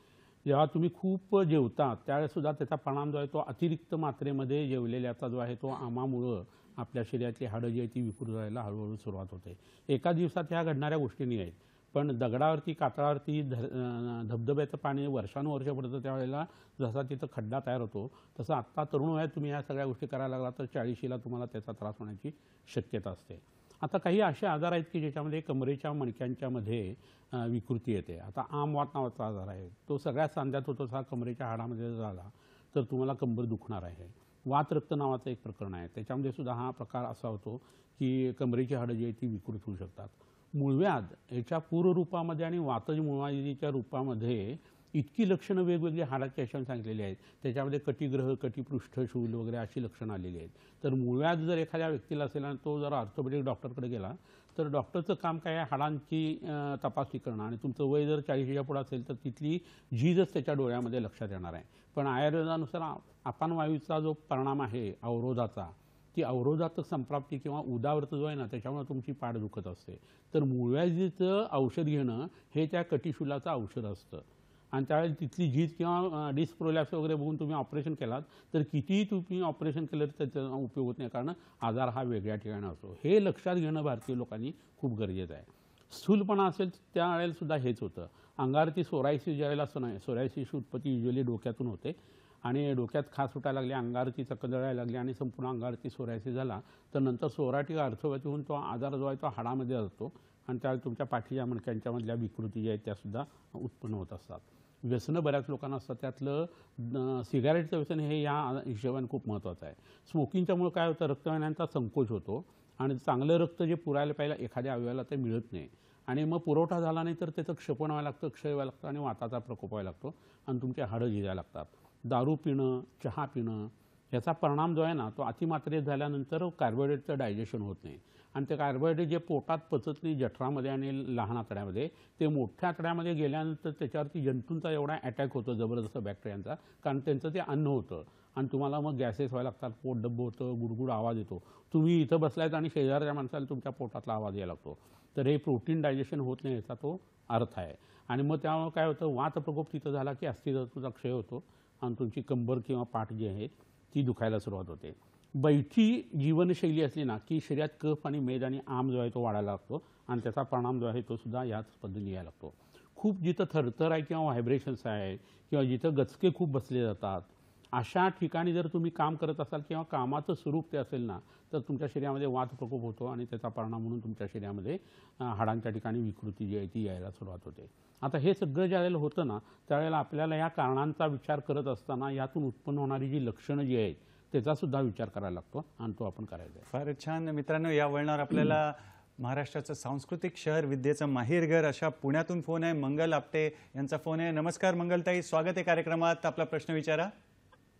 जेव्हा तुम्ही खूप जेवता त्यावेळेसुद्धा त्याचा परिणाम जो आहे तो अतिरिक्त मात्रेमध्ये जेवलेल्याचा जो आहे तो आमामुळं आपल्या शरीरातली हाडं जी आहे ती विकृत व्हायला हळूहळू सुरुवात होते. एका दिवसात ह्या घडणाऱ्या गोष्टी नाही आहेत, पण दगडावरती, कातळावरती धबधब्याचं पाणी वर्षानुवर्ष पडतं त्यावेळेला जसा तिथं खड्डा तयार होतो तसं आत्ता तरुण वयात तुम्ही ह्या सगळ्या गोष्टी करायला लागला तर 40ला तुम्हाला त्याचा त्रास होण्याची शक्यता असते. आता काही असे आजार आहेत की ज्याच्यामध्ये कमरेच्या मणक्यांच्यामध्ये विकृती येते. आता आमवात नावाचा आजार आहे, तो सगळ्या सांध्यात होतो, हा कमरेच्या हाडामध्ये झाला तर तुम्हाला कंबर दुखणार आहे. वात रक्त नावाचं एक प्रकरण आहे, त्याच्यामध्ये सुद्धा हा प्रकार असा होतो की कमरेची हाडं जी आहे ती विकृत होऊ शकतात. मूळव्याध याच्या पूर्वरूपामध्ये आणि वातज मूळव्याधीच्या रूपामध्ये इतकी लक्षणं वेगवेगळी हाडाची अशी सांगितलेली आहेत. त्याच्यामध्ये कटिग्रह, कटिपृष्ठ, शूल वगैरे अशी लक्षणं आलेली आहेत. तर मूळव्याध जर एखाद्या व्यक्तीला असेल आणि तो जर ऑर्थोपेडिक डॉक्टरकडे गेला तर डॉक्टरचं काम काय आहे, हाडांची तपासणी करणं आणि तुमचं वय जर 40च्या पुढे असेल तर तिथली झीजच त्याच्या डोळ्यामध्ये लक्षात येणार आहे. पण आयुर्वेदानुसार अपानवायूचा जो परिणाम आहे अवरोधाचा, ती अवरोधातक संप्राप्ती किंवा उदावर्त जो आहे ना त्याच्यामुळे तुमची पाठ दुखत असते. तर मूळव्याधीचं औषध घेणं हे त्या कटिशूलाचं औषध असतं आणि त्यावेळेला तिथली झीज किंवा डिस्क प्रोलॅप्स वगैरे बघून तुम्ही ऑपरेशन केलात तर कितीही तुम्ही ऑपरेशन केलं तर त्याचा उपयोग होत नाही, कारण आजार हा वेगळ्या ठिकाणी असतो. हे लक्षात घेणं भारतीय लोकांनी खूप गरजेचं आहे. स्थूलपणा असेल त्यावेळेला सुद्धा हेच होतं. अंगावरती सोरायसिस ज्यावेळेला असं नाही, सोरायसिसची उत्पत्ती युजली डोक्यातून होते आणि डोक्यात खास सुटायला लागली, अंगावरती चक्करळायला लागली आणि संपूर्ण अंगावरती सोरायसिस झाला तर नंतर सोराटिक अर्थोपॅथी होऊन तो आजार जो आहे तो हाडामध्ये असतो आणि त्यावेळेला तुमच्या पाठीच्या मणक्यांच्यामधल्या विकृती ज्या आहेत त्यासुद्धा उत्पन्न होत असतात. व्यसनं बऱ्याच लोकांना असतात, त्यातलं सिगारेटचं व्यसन हे या हिशोबाने खूप महत्त्वाचं आहे. स्मोकिंगच्यामुळे काय होतं, रक्तवाहिन्यांचा संकोच होतो आणि चांगलं रक्त जे पुरायला पाहिजे एखाद्या अवयवाला ते मिळत नाही आणि मग पुरवठा झाला नाही तर त्याचं क्षपण व्हायला लागतं, क्षय व्हायला लागतं आणि वाताचा प्रकोप व्हायला लागतो आणि तुमचे हाडं झिजायला लागतात. दारू पिणं, चहा पिणं याचा परिणाम जो आहे ना तो अतिमात्रेत झाल्यानंतर कार्बोहायड्रेटचं डायजेशन होत नाही आणि ते कार्बोहायड्रेट जे पोटात पचत नाही जठरामध्ये आणि लहान आतड्यामध्ये, ते मोठ्या आतड्यामध्ये गेल्यानंतर त्याच्यावरती जंतूंचा एवढा अटॅक होतो जबरदस्त बॅक्टेरियांचा, कारण त्यांचं ते अन्न होतं आणि तुम्हाला मग गॅसेस व्हायला लागतात, पोट डब्बं होतं, गुडगुड आवाज येतो. तुम्ही इथं बसलायत आणि शेजारच्या माणसाला तुमच्या पोटातला आवाज यायला लागतो. तर हे प्रोटीन डायजेशन होत नाही याचा तो अर्थ आहे. आणि मग त्यामुळे काय होतं, वात प्रकोप तिथं झाला की अस्थिधातूचा क्षय होतो आणि तुमची कंबर किंवा पाठ जी आहे ती दुखायला सुरुवात होते. बैठी जीवनशैली असली ना की शरीरात कफ आणि मेद आणि आम जो आहे तो वाढायला लागतो आणि त्याचा परिणाम जो आहे तो सुद्धा याच पद्धतीने यायला लागतो. खूप जिथं थरथर आहे किंवा व्हायब्रेशन्स आहे किंवा जिथं गचके खूप बसले जातात अशा ठिकाणी जर तुम्ही काम करत असाल किंवा कामाचं स्वरूप ते असेल ना तर तुमच्या शरीरामध्ये वात प्रकोप होतो आणि त्याचा परिणाम म्हणून तुमच्या शरीरामध्ये हाडांच्या ठिकाणी विकृती जी आहे ती यायला सुरुवात होते. आता हे सगळं ज्यावेळेला होतं ना त्यावेळेला आपल्याला या कारणांचा विचार करत असताना यातून उत्पन्न होणारी जी लक्षणं जी आहेत त्याचासुद्धा विचार करायला लागतो आणि तो आपण करायचा आहे. फार छान. मित्रांनो, या वळणावर आपल्याला महाराष्ट्राचं सांस्कृतिक शहर, विद्येचं माहेरघर अशा पुण्यातून फोन आहे. मंगल आपटे यांचा फोन आहे. नमस्कार मंगलताई, स्वागत आहे कार्यक्रमात. आपला प्रश्न विचारा.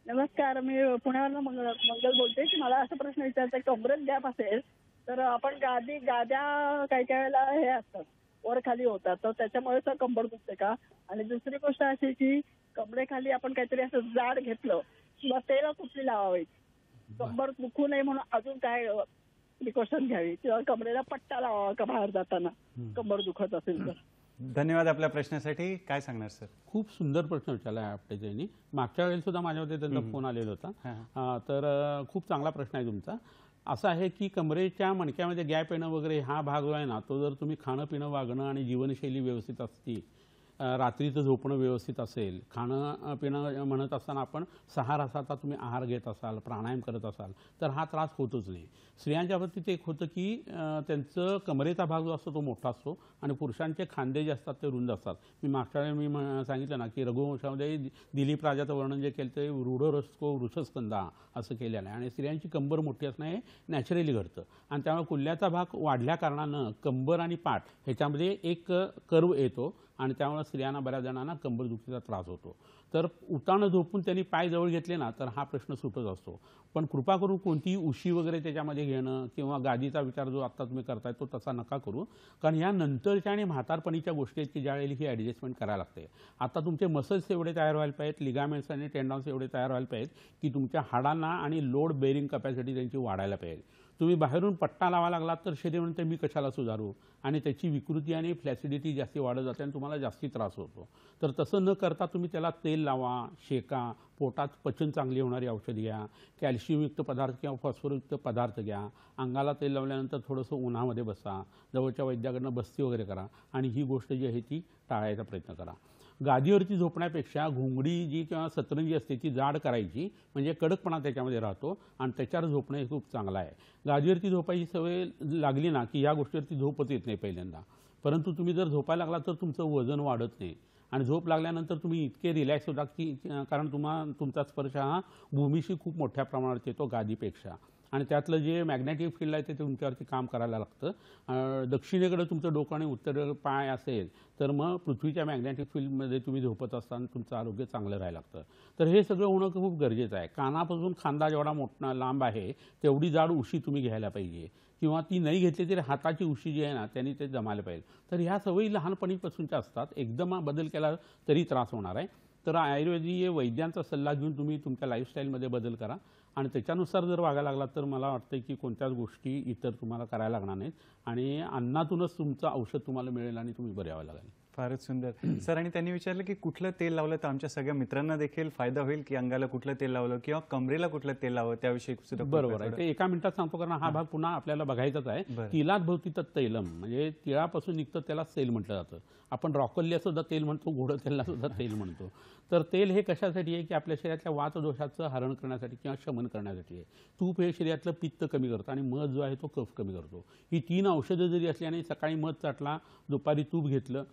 नमस्कार, मी पुण्यावरनं मंगल बोलते की मला असा प्रश्न विचारायचा आहे, कमरेत गॅप असेल तर आपण गाद्या काही काही वेळेला हे असतात वर खाली होतात तर त्याच्यामुळे तर कंबर दुखते का? आणि दुसरी गोष्ट अशी की कमरेखाली आपण काहीतरी असं जाड घेतलं किंवा तेल कुठली लावावी, कंबर दुखू नये म्हणून अजून काय प्रिकॉशन घ्यावी किंवा कमरेला पट्टा लावावा का बाहेर जाताना कंबर दुखत असेल तर? धन्यवाद आपल्या प्रश्नासाठी. काय सांगणार सर? खूप सुंदर प्रश्न विचारला आहे आपल्यानी. मागच्या वेळेला सुद्धा माझ्यामध्ये त्यांचा फोन आलेला होता. तर खूप चांगला प्रश्न आहे तुमचा. असं आहे की कमरेच्या मणक्यामध्ये गॅप येणं वगैरे हा भाग जो आहे ना तो जर तुम्ही खाणं पिणं वागणं आणि जीवनशैली व्यवस्थित असती, रात्रीचं झोपणं व्यवस्थित असेल, खाणं पिणं म्हणत असताना आपण 6 रसाचा तुम्ही आहार घेत असाल, प्राणायाम करत असाल तर हा त्रास होतच नाही. स्त्रियांच्या बाबतीत एक होतं की त्यांचं कमरेचा भाग जो असतो तो मोठा असतो आणि पुरुषांचे खांदे जे असतात ते रुंद असतात. मी मागच्या वेळी सांगितलं ना की रघुवंशामध्ये दिलीप राजाचं वर्णन जे केलं ते रूढरस्को वृषस्कंदा असं केलेलं आहे आणि स्त्रियांची कंबर मोठी असणं हे नॅचरली घडतं आणि त्यामुळे कुल्ल्याचा भाग वाढल्या कारणानं कंबर आणि पाठ ह्याच्यामध्ये एक कर्व येतो आणि त्यामुळे स्त्रियांना बऱ्याच जणांना कंबरदुखीचा त्रास होतो. तर उताणं झोपून त्यांनी पाय जवळ घेतले ना तर हा प्रश्न सुटत असतो. पण कृपा करून कोणतीही उशी वगैरे त्याच्यामध्ये घेणं किंवा गादीचा विचार जो आत्ता तुम्ही करताय तो तसा नका करू, कारण ह्या नंतरच्या आणि म्हातारपणीच्या गोष्टी आहेत की ज्यावेळी ही ॲडजस्टमेंट करायला लागते. आता तुमचे मसल्स एवढे तयार व्हायला पाहिजेत, लिगामेंट्स आणि टेंडॉन्स एवढे तयार व्हायला पाहिजेत की तुमच्या हाडांना आणि लोड बेअरिंग कपॅसिटी त्यांची वाढायला पाहिजे. तुम्ही बाहेरून पट्टा लावा लागलात तर शरीर म्हणते मी कशाला सुधारू आणि त्याची विकृती आणि फ्लॅसिडिटी जास्ती वाढत जाते आणि तुम्हाला जास्ती त्रास होतो. तर तसं न करता तुम्ही त्याला तेल लावा, शेका, पोटात पचन चांगली होणारी औषधी घ्या, कॅल्शियमयुक्त पदार्थ किंवा फॉस्फरयुक्त पदार्थ घ्या, अंगाला तेल लावल्यानंतर थोडंसं उन्हामध्ये बसा, जवळच्या वैद्याकडनं बस्ती वगैरे करा आणि ही गोष्ट जी आहे ती टाळायचा प्रयत्न करा. गादीवरती झोपण्यापेक्षा घोंगडी जी किंवा सतरंजी असते ती जाड करायची, म्हणजे कडकपणा त्याच्यामध्ये राहतो आणि त्याच्यावर झोपणं हे खूप चांगलं आहे. गादीवरती झोपायची सवय लागली ना की या गोष्टीवरती झोपच येत नाही पहिल्यांदा, परंतु तुम्ही जर झोपायला लागला तर तुमचं वजन वाढत नाही आणि झोप लागल्यानंतर तुम्ही इतके रिलॅक्स होता की कारण तुमचा स्पर्श हा भूमीशी खूप मोठ्या प्रमाणात येतो गादीपेक्षा आणि त्यातलं जे मॅग्नेटिक फील्ड आहे ते तुमच्यावरती काम करायला लागतं. दक्षिणेकडे तुमचं डोकं आणि उत्तरेकडे पाय असेल तर मग पृथ्वीच्या मॅग्नेटिक फील्डमध्ये तुम्ही झोपत असताना तुमचं आरोग्य चांगलं राहायला लागतं. तर हे सगळं होणं खूप गरजेचं आहे. कानापासून खांदा जेवढा मोठा लांब आहे तेवढी जाड उशी तुम्ही घ्यायला पाहिजे किंवा ती नाही घेतली तरी हाताची उशी जी आहे ना त्यांनी ते जमायला पाहिजे. तर ह्या सवयी लहानपणीपासूनच्या असतात, एकदम बदल केला तरी त्रास होणार आहे. तर आयुर्वेदीय वैद्यांचा सल्ला घेऊन तुम्ही तुमच्या लाईफस्टाईलमध्ये बदल करा आणि त्याच्यानुसार जर वागायला लागला तर मला वाटतं की कोणत्याच गोष्टी इतर तुम्हाला करायला लागणार नाहीत आणि अन्नातूनच तुमचं औषध तुम्हाला मिळेल आणि तुम्ही बरे व्हायला लागेल. फारच सुंदर सर. आणि त्यांनी विचारलं की कुठलं तेल लावलं तर आमच्या सगळ्या मित्रांना देखील फायदा होईल, की अंगाला कुठलं तेल लावलं किंवा कमरेला कुठलं तेल लावलं त्याविषयी सुद्धा बरोबर आहे. ते एका मिनिटात सांगतो, कारण हा भाग पुन्हा आपल्याला बघायचाच आहे. बरं. तिलात भवती तैलम, म्हणजे तिळापासून निघतं त्याला तेल म्हटलं जातं. आपण रॉकलीला सुद्धा तेल म्हणतो, गोड तेलला सुद्धा तेल म्हणतो. तर तेल हे कशासाठी आहे, की आपल्या शरीरातल्या वातदोषाचं हरण करण्यासाठी किंवा शमन करण्यासाठी आहे. तूप हे शरीरातलं पित्त कमी करतं आणि मध जो आहे तो कफ कमी करतो. ही 3 औषधं जरी असली आणि सकाळी मध चाटला, दुपारी तूप घेतलं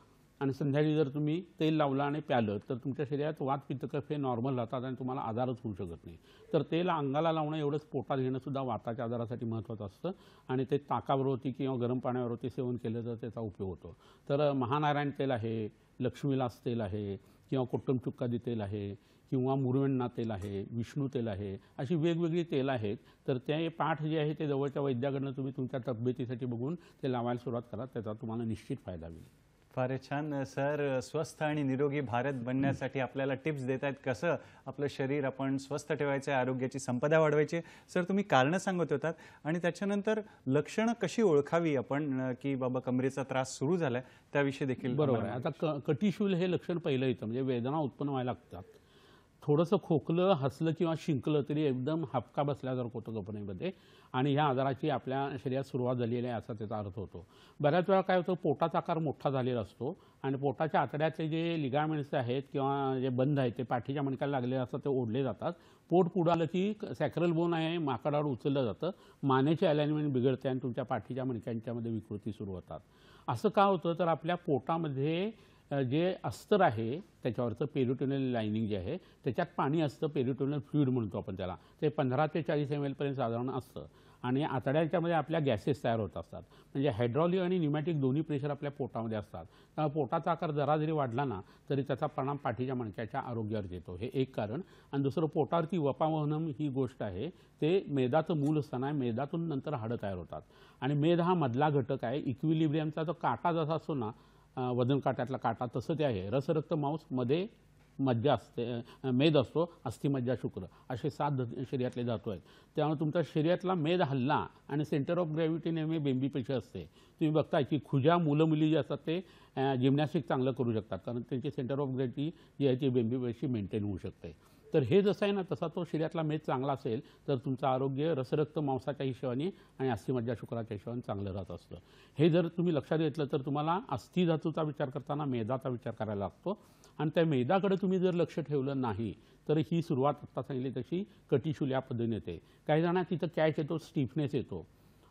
आणि संध्याकाळी जर तुम्ही तेल लावलं आणि प्यालं तर तुमच्या शरीरात वात पित्त कफ हे नॉर्मल राहतात आणि तुम्हाला आजारच होऊ शकत नाही. तर तेल अंगाला लावणं एवढंच पोटात घेणं सुद्धा वाताच्या आजारासाठी महत्त्वाचं असतं आणि ते ताकाबरोबर किंवा गरम पाण्याबरोबर सेवन केलं तर त्याचा उपयोग होतो. तर महानारायण तेल आहे, लक्ष्मीविलास तेल आहे किंवा कोट्टम चुक्कादी तेल आहे किंवा मुरवेण्णा तेल आहे, विष्णू तेल आहे, अशी वेगवेगळी तेल आहेत. तर ते पाठ जे आहे ते जवळच्या वैद्याकडनं तुम्ही तुमच्या तब्येतीसाठी बघून ते लावायला सुरुवात करा, त्याचा तुम्हाला निश्चित फायदा होईल. फारच छान सर. स्वस्थ आणि निरोगी भारत बनण्यासाठी आपल्याला टिप्स देत आहेत, कसं आपलं शरीर आपण स्वस्थ ठेवायचं आहे, आरोग्याची संपदा वाढवायची. सर तुम्ही कारणं सांगत होतात आणि त्याच्यानंतर लक्षणं कशी ओळखावी आपण, की बाबा कमरेचा त्रास सुरू झालाय, त्याविषयी देखील. बरोबर आहे. आता कटिशूल हे लक्षण पहिलं येतं, म्हणजे वेदना उत्पन्न व्हायला लागतात. थोडंसं खोकलं, हसलं किंवा शिंकलं तरी एकदम हापका बसल्यासारखं होतं कपड्यांमध्ये आणि ह्या आजाराची आपल्या शरीरात सुरुवात झालेली आहे असा त्याचा अर्थ होतो. बऱ्याच वेळा काय होतं, पोटाचा आकार मोठा झालेला असतो आणि पोटाच्या आतड्यातले जे लिगामेंट्स आहेत किंवा जे बंध आहेत ते पाठीच्या मणक्याला लागलेले असतात, ते ओढले जातात. पोट पुढं आलं की सॅक्रल बोन आहे माकडावर उचललं जातं, मानेचे अलाइनमेंट बिघडते आणि तुमच्या पाठीच्या मणक्यांच्यामध्ये विकृती सुरू होतात. असं का होतं, तर आपल्या पोटामध्ये जे अस्तर आहे त्याच्यावरचं पेरिटोनियल लायनिंग जे आहे त्याच्यात पाणी असतं, पेरिटोनियल फ्लुइड म्हणतो आपण त्याला. ते 15 ते 40 ml पर्यंत साधारण असतं आणि आतड्याच्यामध्ये आपल्या गॅसेस तयार होत असतात. म्हणजे हायड्रॉलिक आणि न्यूमॅटिक दोन्ही प्रेशर आपल्या पोटामध्ये असतात. त्यामुळे पोटाचा आकार जरा जरी वाढला ना तरी त्याचा परिणाम पाठीच्या मणक्याच्या आरोग्यावर येतो. हे एक कारण. आणि दुसरं, पोटावरती वपावहनम ही गोष्ट आहे, ते मेदाचं मूल असताना मेदातून नंतर हाडं तयार होतात आणि मेद हा मधला घटक आहे. इक्विलिब्रियमचा तो काटा जसा असतो ना, वजन काट्यातला काटा, तसं ते आहे. रसरक्त मांस, मध्ये मज्जा असते, मेद असतो, अस्थिमज्जा, शुक्र, असे 7 शरीरातले धातू आहेत. त्यामुळे तुमच्या शरीरातला मेद हल्ला आणि सेंटर ऑफ ग्रॅव्हिटी नेहमी बेंबीपेक्षा असते. तुम्ही बघताय की खुजा मुलं मुली जे असतात ते जिम्नॅस्टिक चांगलं करू शकतात, कारण त्यांची सेंटर ऑफ ग्रॅव्हिटी जी आहे ती बेंबीपेशी मेंटेन होऊ शकते. तर हे जसं आहे ना तसा तो शरीरातला मेद चांगला असेल तर तुमचं आरोग्य रसरक्त मांसाच्या हिशोबाने आणि अस्थिमज्जा शुक्राच्या हिशोबाने चांगलं राहत असतं. हे जर तुम्ही लक्षात घेतलं तर तुम्हाला अस्थि धातूचा विचार करताना मेदाचा विचार करायला लागतो आणि त्या मेदाकडे तुम्ही जर लक्ष ठेवलं नाही तर ही सुरुवात आत्ता सांगितली तशी कटिशूल या पद्धतीने येते. काही जणांना तिथं कॅच येतो, स्टिफनेस येतो,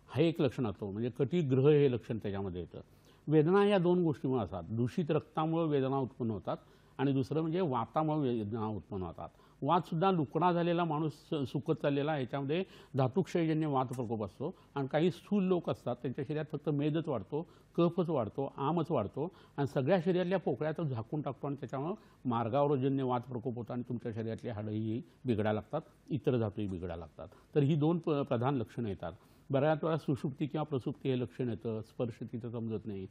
हे एक लक्षण असतो, म्हणजे कटिग्रह हे लक्षण त्याच्यामध्ये येतं. वेदना या 2 गोष्टीमुळे असतात. दूषित रक्तामुळे वेदना उत्पन्न होतात आणि दुसरं म्हणजे वातामुळे वेदना उत्पन्न होतात. वातसुद्धा लुकडा झालेला माणूस सुकत चाललेला, ह्याच्यामध्ये धातुक्षयजन्य वात प्रकोप असतो आणि काही स्थूल लोक असतात त्यांच्या शरीरात फक्त मेदच वाढतो, कफच वाढतो, आमच वाढतो आणि सगळ्या शरीरातल्या पोकळ्यात झाकून टाकतो आणि त्याच्यामुळे मार्गावरजन्य वात प्रकोप होतो आणि तुमच्या शरीरातली हाडंही बिघडायला लागतात, इतर धातूही बिघडायला लागतात. तर ही 2 प्रधान लक्षणं येतात. बऱ्याच वेळा सुषुप्ती किंवा प्रसुप्ती हे लक्षण येतं, स्पर्श तिथं समजत नाही,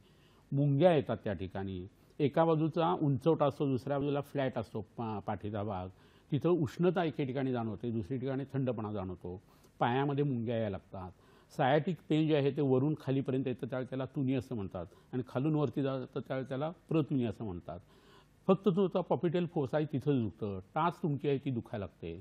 मुंग्या येतात त्या ठिकाणी, एका बाजूचा उंचवटा असतो, दुसऱ्या बाजूला फ्लॅट असतो पाठीचा भाग, तिथं उष्णता एके ठिकाणी जाणवते, दुसरी ठिकाणी थंडपणा जाणवतो, पायामध्ये मुंग्या यायला लागतात. सायाटिक पेन जे आहे ते वरून खालीपर्यंत येतं त्यावेळी त्याला तुनी असं म्हणतात आणि खालून वरती जातं त्यावेळी त्याला प्रतुनी असं म्हणतात. फक्त तुमचा पॉपिटेल फोसा आहे तिथं दुखतं, टाच तुमची आहे ती दुखायला लागते.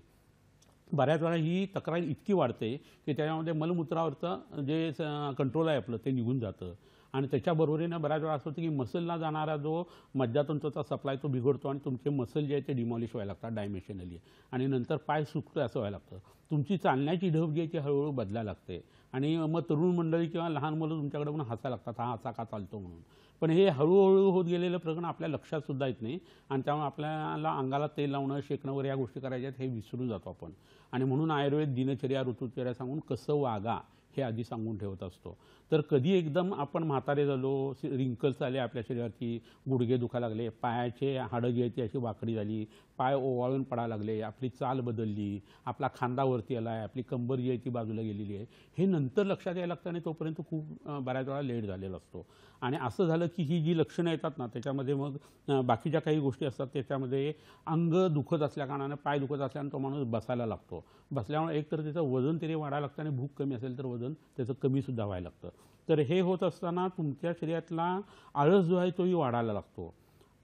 बऱ्याच वेळा ही तक्रार इतकी वाढते की त्याच्यामध्ये मलमूत्रावरचं जे कंट्रोल आहे आपलं ते निघून जातं आणि त्याच्याबरोबरीनं बऱ्याच वेळा असं होतं की मसलला जाणारा जो मज्जातंतूचा सप्लाय तो बिघडतो आणि तुमचे मसल जे आहे ते डिमॉलिश व्हायला लागतात डायमेन्शनली आणि नंतर पाय सुटतो असं व्हायला लागतं. तुमची चालण्याची ढब जी आहे ती हळूहळू बदलायला लागते आणि मग तरुण मंडळी किंवा लहान मुलं तुमच्याकडे पण हसायला लागतात, हा असा का चालतो म्हणून. पण हे हळूहळू होत गेलेलं प्रकरण आपल्या लक्षात सुद्धा येत नाही आणि त्यामुळे आपल्याला अंगाला तेल लावणं, शेकणं वगैरे या गोष्टी करायच्या हे विसरून जातो आपण. आणि म्हणून आयुर्वेद दिनचर्या, ऋतुचर्या सांगून कसं वागा हे आधी सांगून ठेवत असतो. तर कधी एकदम आपण म्हातारे झालो, रिंकल्स आले आपल्या शरीरावरती, गुडघे दुखायला लागले, पायाचे हाडं जी आहे ती अशी वाकडी झाली, पाय ओवाळून पडायला लागले, आपली चाल बदलली, आपला खांदावरती आला आहे, आपली कंबर जी आहे ती बाजूला गेलेली आहे, हे नंतर लक्षात यायला लागतं आणि तोपर्यंत खूप बऱ्याच वेळा लेट झालेला असतो. आणि असं झालं की ही जी लक्षणं येतात ना त्याच्यामध्ये मग बाकीच्या काही गोष्टी असतात, त्याच्यामध्ये अंग दुखत असल्याकारणाने, पाय दुखत असल्याने तो माणूस बसायला लागतो. बसल्यामुळे एकतर त्याचं वजन तरी वाढायला लागतं आणि भूक कमी असेल तर वजन त्याचं कमीसुद्धा व्हायला लागतं. तर हे होत असताना तुमच्या शरीरातला आळस जो आहे तोही वाढायला लागतो,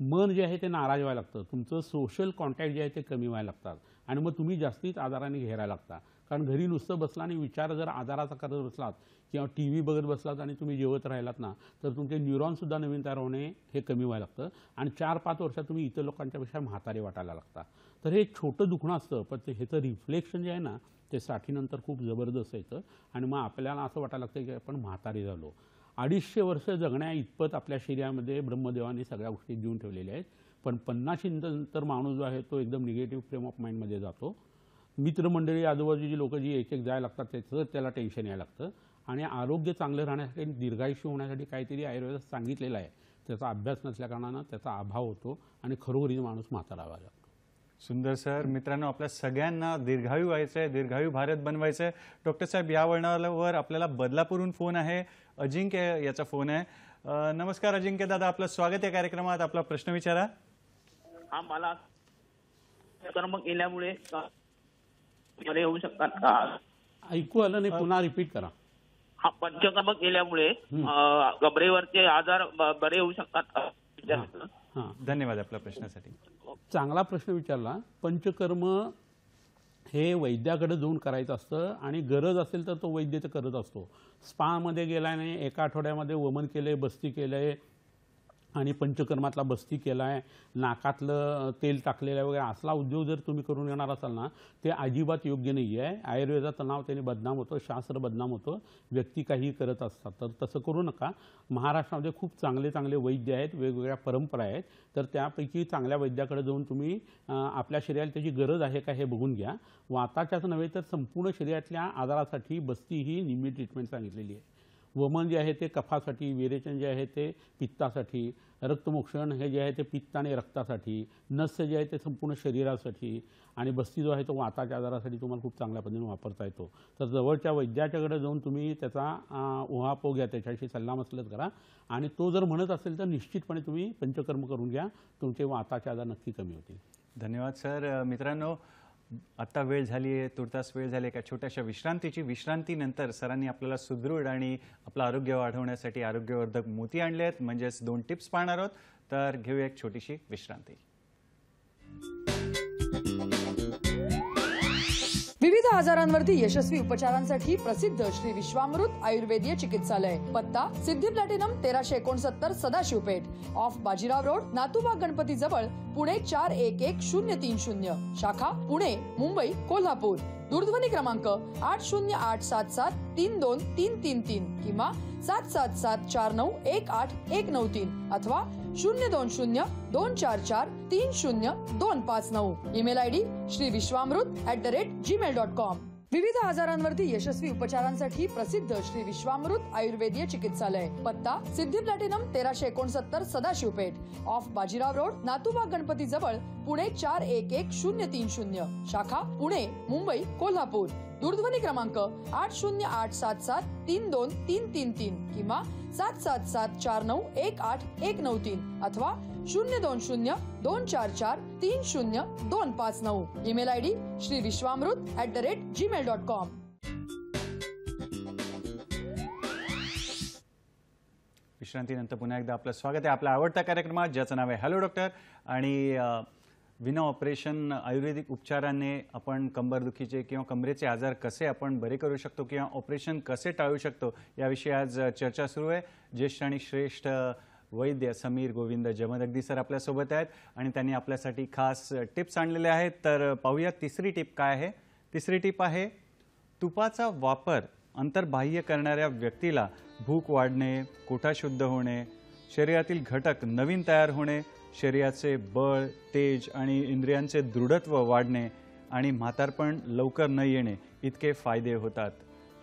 मन जे आहे ते नाराज व्हायला लागतं, तुमचं सोशल कॉन्टॅक्ट जे आहे ते कमी व्हायला लागतात आणि मग तुम्ही जास्तीच आजाराने घेरायला लागता. कारण घरी नुसतं बसला आणि विचार जर आजाराचा करत बसलात किंवा टी व्ही बघत बसलात आणि तुम्ही जेवत राहिलात ना, तर तुमचे न्यूरॉनसुद्धा नवीन तयार होणे हे कमी व्हायला लागतं आणि 4-5 वर्षात तुम्ही इतर लोकांच्यापेक्षा म्हातारे वाटायला लागता. तर हे एक छोटं दुखणं असतं, पण ते ह्याचं रिफ्लेक्शन जे आहे ना ते 60नंतर खूप जबरदस्त येतं आणि मग आपल्याला असं वाटायला लागतं की आपण म्हातारे झालो. 250 वर्ष जगण्या इतपत आपल्या शरीरामध्ये ब्रह्मदेवाने सगळ्या गोष्टी देऊन ठेवलेल्या आहेत. पण 50 नंतर माणूस जो आहे तो एकदम निगेटिव्ह फ्रेम ऑफ माइंडमध्ये जातो. मित्रमंडळी आजूबाजूची लोक जी एक जायला लागतात त्याचं त्याला टेन्शन यायला लागतं आणि आरोग्य चांगलं राहण्यासाठी दीर्घायुष्य होण्यासाठी काहीतरी आयुर्वेदात सांगितलेलं आहे, त्याचा अभ्यास नसल्याकारणानं त्याचा अभाव होतो आणि खरोखरी माणूस म्हातारा व्हायला लागतो. सुंदर सर. मित्रांनो, आपल्या सगळ्यांना दीर्घायू व्हायचं आहे, दीर्घायू भारत बनवायचं आहे. डॉक्टर साहेब, या वळणावर आपल्याला बदलापूरहून फोन आहे. अजिंक्य याचा फोन आहे. नमस्कार अजिंक्य दादा, आपलं स्वागत आहे कार्यक्रमात. आपला प्रश्न विचारा. हा, मला कर्म केल्यामुळे बरे होऊ शकतात का? ऐकू आलं नाही, पुन्हा रिपीट करा. हा, पंचकर्म केल्यामुळे गबरेवरचे आजार बरे होऊ शकतात का? हां, धन्यवाद आपल्या प्रश्नासाठी. चांगला प्रश्न विचारला. पंचकर्म हे वैद्याकडे जाऊन करायचं असतं आणि गरज असेल तर तो वैद्य ते करत असतो. स्पामध्ये गेल्याने एका आठवड्यामध्ये वमन केले, बस्ती केले आणि पंचकर्मातला बस्ती केला आहे, नाकातलं तेल टाकलेलं आहे वगैरे, असला उद्योग जर तुम्ही करून येणार असाल ना, ते अजिबात योग्य नाही आहे. आयुर्वेदाचं नाव त्याने बदनाम होतं, शास्त्र बदनाम होतं, व्यक्ती काहीही करत असतात. तर तसं करू नका. महाराष्ट्रामध्ये खूप चांगले चांगले वैद्य आहेत, वेगवेगळ्या परंपरा आहेत, तर त्यापैकी चांगल्या वैद्याकडे जाऊन तुम्ही आपल्या शरीराला त्याची गरज आहे का हे बघून घ्या. वाताच्याच नव्हे तर संपूर्ण शरीरातल्या आजारासाठी बस्ती ही निम्मी ट्रीटमेंट सांगितलेली आहे. वमन जे आहे ते कफासाठी, विरेचन जे आहे ते पित्तासाठी, रक्तमोक्षण हे जे आहे ते पित्त आणि रक्तासाठी, नस्य जे आहे ते संपूर्ण शरीरासाठी आणि बस्ती जो आहे तो वाताच्या आजारासाठी तुम्हाला खूप चांगल्या पद्धतीने वापरता येतो. तर जवळच्या वैद्याच्याकडे जाऊन तुम्ही त्याचा उहापोह घ्या, त्याच्याशी सल्लामसलत करा आणि तो जर म्हणत असेल तर निश्चितपणे तुम्ही पंचकर्म करून घ्या, तुमचे वाताचे आजार नक्की कमी होतील. धन्यवाद सर. मित्रांनो, आता वेळ झाली आहे, तुर्तास वेळ झाली आहे एका छोट्याशा विश्रांतीची. विश्रांतीनंतर सरांनी आपल्याला सुदृढ आणि आपलं आरोग्य वाढवण्यासाठी आरोग्यवर्धक मोती आणले आहेत, म्हणजेच 2 टिप्स पाहणार आहोत. तर घेऊया एक छोटीशी विश्रांती. विविध आजारांवरती यशस्वी उपचारांसाठी प्रसिद्ध श्री विश्वामृत आयुर्वेदीय चिकित्सालय. पत्ता Siddhi Platinum 1369 Sadashivpeth, off Bajirao road, Natubag Ganpati जवळ, पुणे 411030. शाखा पुणे, मुंबई, कोल्हापूर. दूरध्वनी क्रमांक 8087732333 किंवा 7774918193 अथवा 02024430259. ईमेल आयडी श्रीविश्वामृत@gmail.com. विविध आजारांवरती यशस्वी उपचारांसाठी प्रसिद्ध श्री विश्वामृत आयुर्वेदीय चिकित्सालय. पत्ता Siddhi Platinum 1369 Sadashivpeth, off Bajirao road, Natubag Ganpati जवळ, पुणे 411030. शाखा पुणे, मुंबई, कोल्हापूर. दूरध्वनी क्रमांक 8087732333 किंवा 7774918193 अथवा 02024430259. ईमेल आयडी श्रीविश्वामृत@gmail.com. विश्रांतीनंतर पुन्हा एकदा आपलं स्वागत आहे आपल्या आवडत्या कार्यक्रमात, ज्याचं नाव आहे हॅलो डॉक्टर. आणि विना ऑपरेशन आयुर्वेदिक उपचाराने आपण कंबरदुखीचे किंवा कमरेचे आजार कसे आपण बरे करू शकतो किंवा ऑपरेशन कसे टाळू शकतो याविषयी आज चर्चा सुरू आहे. ज्येष्ठ आणि श्रेष्ठ वैद्य समीर गोविंद जमदग्नी सर आपल्यासोबत आहेत आणि त्यांनी आपल्यासाठी खास टिप्स आणलेले आहेत. तर पाहूया तिसरी टिप काय आहे. तिसरी टिप आहे, तुपाचा वापर अंतर्बाह्य करणाऱ्या व्यक्तीला भूक वाढणे, कोठा शुद्ध होणे, शरीरातील घटक नवीन तयार होणे, शरीराचे बळ, तेज आणि इंद्रियांचे दृढत्व वाढणे आणि म्हातारपण लवकर न येणे इतके फायदे होतात.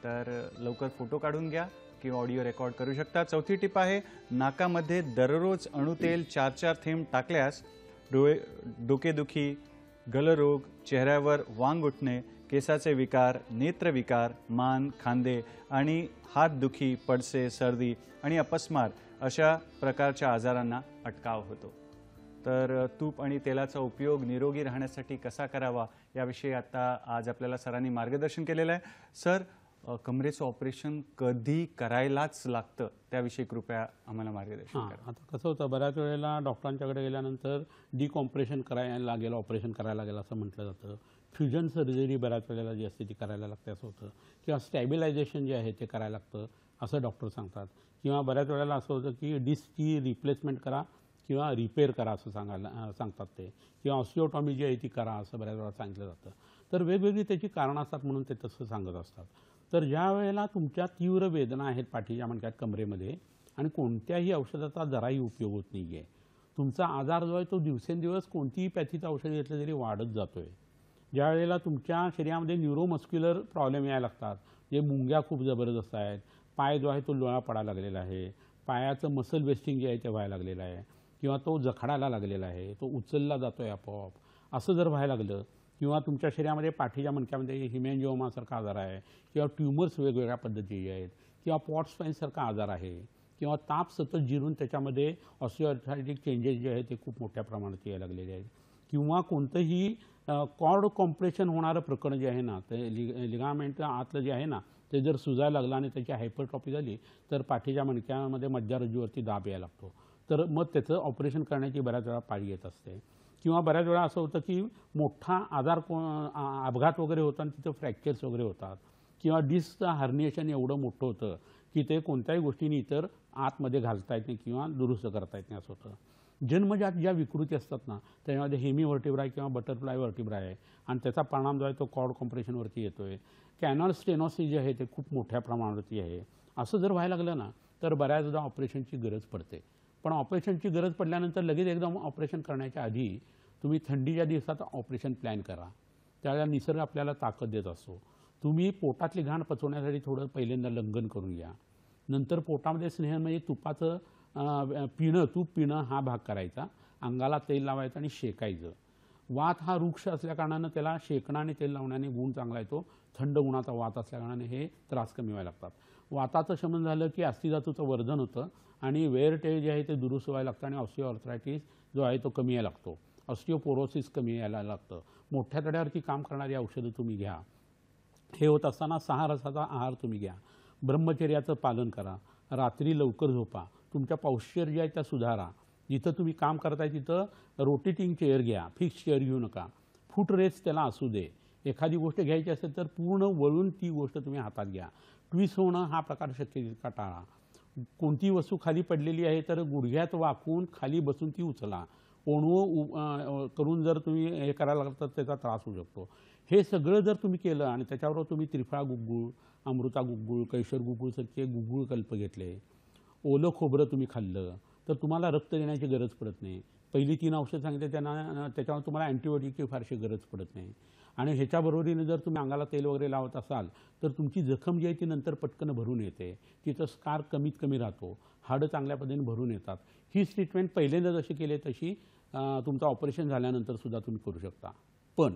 तर लवकर फोटो काढून घ्या किंवा ऑडिओ रेकॉर्ड करू शकता. चौथी टिप आहे, नाकामध्ये दररोज अणुतेल 4-4 थेंब टाकल्यास डोकेदुखी, गलरोग, चेहऱ्यावर वांग उठणे, केसाचे विकार, नेत्रविकार, मान, खांदे आणि हातदुखी, पडसे, सर्दी आणि अपस्मार अशा प्रकारच्या आजारांना अटकाव होतो. तर तूप आणि तेलाचा उपयोग निरोगी राहण्यासाठी कसा करावा याविषयी आता आज आपल्याला सरांनी मार्गदर्शन केलेलं आहे. सर, कमरेचं ऑपरेशन कधी करायलाच लागतं त्याविषयी कृपया आम्हाला मार्गदर्शन हां, करा. आता कसं होतं, बऱ्याच वेळेला डॉक्टरांच्याकडे गेल्यानंतर डिकॉम्प्रेशन करायला लागेल, ऑपरेशन करायला लागेल असं म्हटलं जातं. फ्युजन सर्जरी बऱ्याच वेळेला जी असते ती करायला लागते असं होतं, किंवा स्टॅबिलायझेशन जे आहे ते करायला लागतं असं डॉक्टर सांगतात. किंवा बऱ्याच वेळेला असं होतं की डिस्कची रिप्लेसमेंट करा किंवा रिपेअर करा असं सांगतात ते, किंवा ऑस्टिओटॉमी जी आहे ती करा असं बऱ्याच वेळा सांगितलं जातं. तर वेगवेगळी त्याची कारणं असतात म्हणून ते तसं सांगत असतात. तर ज्या वेळेला तुमच्या तीव्र वेदना आहेत पाठीच्या मणक्यात, कमरेमध्ये, आणि कोणत्याही औषधाचा जराही उपयोग होत नाही आहे, तुमचा आजार जो आहे तो दिवसेंदिवस कोणतीही पॅथीचं औषध घेतलं तरी वाढत जातो आहे, ज्या वेळेला तुमच्या शरीरामध्ये न्यूरोमस्क्युलर प्रॉब्लेम यायला लागतात, जे मुंग्या खूप जबरदस्त आहेत, पाय जो आहे तो लोळा पडायला लागलेला आहे, पायाचं मसल वेस्टिंग जे आहे ते व्हायला लागलेलं आहे, किंवा तो जखडायला लागलेला आहे, तो उचलला जातो आहे आपोआप, असं जर व्हायला लागलं, किंवा तुमच्या शरीरामध्ये पाठीच्या मणक्यामध्ये हिमॅन्जिओमासारखा आजार आहे, किंवा ट्युमर्स वेगवेगळ्या पद्धतीचे आहेत, किंवा पॉट्स फाईन्ससारखा आजार आहे, किंवा ताप सतत जिरून त्याच्यामध्ये ऑस्टिओआर्थरायटिक चेंजेस जे आहेत ते खूप मोठ्या प्रमाणात यायला लागलेले आहेत, किंवा कोणतंही कॉर्ड कॉम्प्रेशन होणारं प्रकरण जे आहे ना, ते लिगामेंट आतलं जे आहे ना ते जर सुजायला लागलं आणि त्याची हायपरट्रॉफी झाली तर पाठीच्या मणक्यामध्ये मज्जारज्जूवरती दाब यायला लागतो. तर मग त्याचं ऑपरेशन करण्याची बऱ्याच वेळा पाळी येत असते. किंवा बऱ्याच वेळा असं होतं की मोठा आजार अपघात वगैरे होतो आणि तिथं फ्रॅक्चर्स वगैरे होतात, किंवा डिस्कचं हर्निएशन एवढं मोठं होतं की ते कोणत्याही गोष्टीने इतर आतमध्ये घालता येत नाही किंवा दुरुस्त करता येत नाही असं होतं. जन्मजात ज्या विकृती असतात ना त्याच्यामध्ये हेमी व्हर्टिब्राय किंवा बटरफ्लाय व्हर्टिब्राय आहे, आणि त्याचा परिणाम जो आहे तो कॉर्ड कॉम्प्रेशनवरती येतो आहे. कॅनॉल स्टेनोसिस जे आहे ते खूप मोठ्या प्रमाणावरती आहे. असं जर व्हायला लागलं ना तर बऱ्याचदा ऑपरेशनची गरज पडते. पण ऑपरेशनची गरज पडल्यानंतर लगेच एकदम ऑपरेशन करण्याच्या आधी तुम्ही थंडीच्या दिवसात ऑपरेशन प्लॅन करा. त्यावेळेला निसर्ग आपल्याला ताकद देत असतो. तुम्ही पोटातली घाण पचवण्यासाठी थोडं पहिल्यांदा लंघन करून घ्या. नंतर पोटामध्ये स्नेह म्हणजे तुपाचं पिणं, तूप पिणं हा भाग करायचा, अंगाला तेल लावायचं आणि शेकायचं. वात हा वृक्ष असल्याकारणानं त्याला शेकणं आणि तेल लावण्याने गुण चांगला येतो. थंड उन्हाचा वात असल्याकारणाने हे त्रास कमी व्हायला लागतात. वाताचं शमन झालं की अस्थिधातूचं वर्धन होतं आणि वेअर टेल जे आहे ते दुरुस्त व्हायला लागतं आणि ऑस्टिओआर्थरायटिस जो आहे तो कमी यायला लागतो. ऑस्टिओपोरोसिस कमी यायला लागतं. मोठ्या तड्यावरती काम करणारी औषधं तुम्ही घ्या. हे होत असताना 6 रसाचा आहार तुम्ही घ्या. ब्रह्मचर्याचं पालन करा. रात्री लवकर झोपा. तुमच्या पॉश्चर जे आहे त्या सुधारा. जिथं तुम्ही काम करताय तिथं रोटेटिंग चेअर घ्या, फिक्स चेअर घेऊ नका. फूट रेस्ट त्याला असू दे. एखादी गोष्ट घ्यायची असेल तर पूर्ण वळून ती गोष्ट तुम्ही हातात घ्या. ट्विस्ट होणं हा प्रकार शक्य तितका टाळा. कोणती वस्तू खाली पडलेली आहे तर गुडघ्यात वाकून खाली बसून ती उचला. ओणवं करून जर तुम्ही हे करायला लागलं तर त्याचा त्रास होऊ शकतो. हे सगळं जर तुम्ही केलं आणि त्याच्याबरोबर तुम्ही त्रिफळा गुग्गुळ, अमृता गुग्गुळ, कैशोर गुग्गुळसारखे गुग्गुळ कल्प घेतले, ओलं खोबरं तुम्ही खाल्लं तर तुम्हाला रक्त देण्याची गरज पडत नाही. पहिली 3 औषध सांगितले त्यांना त्याच्यावर तुम्हाला अँटीबायोटिकची फारशी गरज पडत नाही. आणि ह्याच्याबरोबरीने जर तुम्ही अंगाला तेल वगैरे लावत असाल तर तुमची जखम जी आहे ती नंतर पटकन भरून येते. तिथं स्कार कमीत कमी राहतो. हाडं चांगल्या पद्धतीने भरून येतात. हीच ट्रीटमेंट पहिल्यांदा जशी केली तशी तुमचं ऑपरेशन झाल्यानंतर सुद्धा तुम्ही करू शकता. पण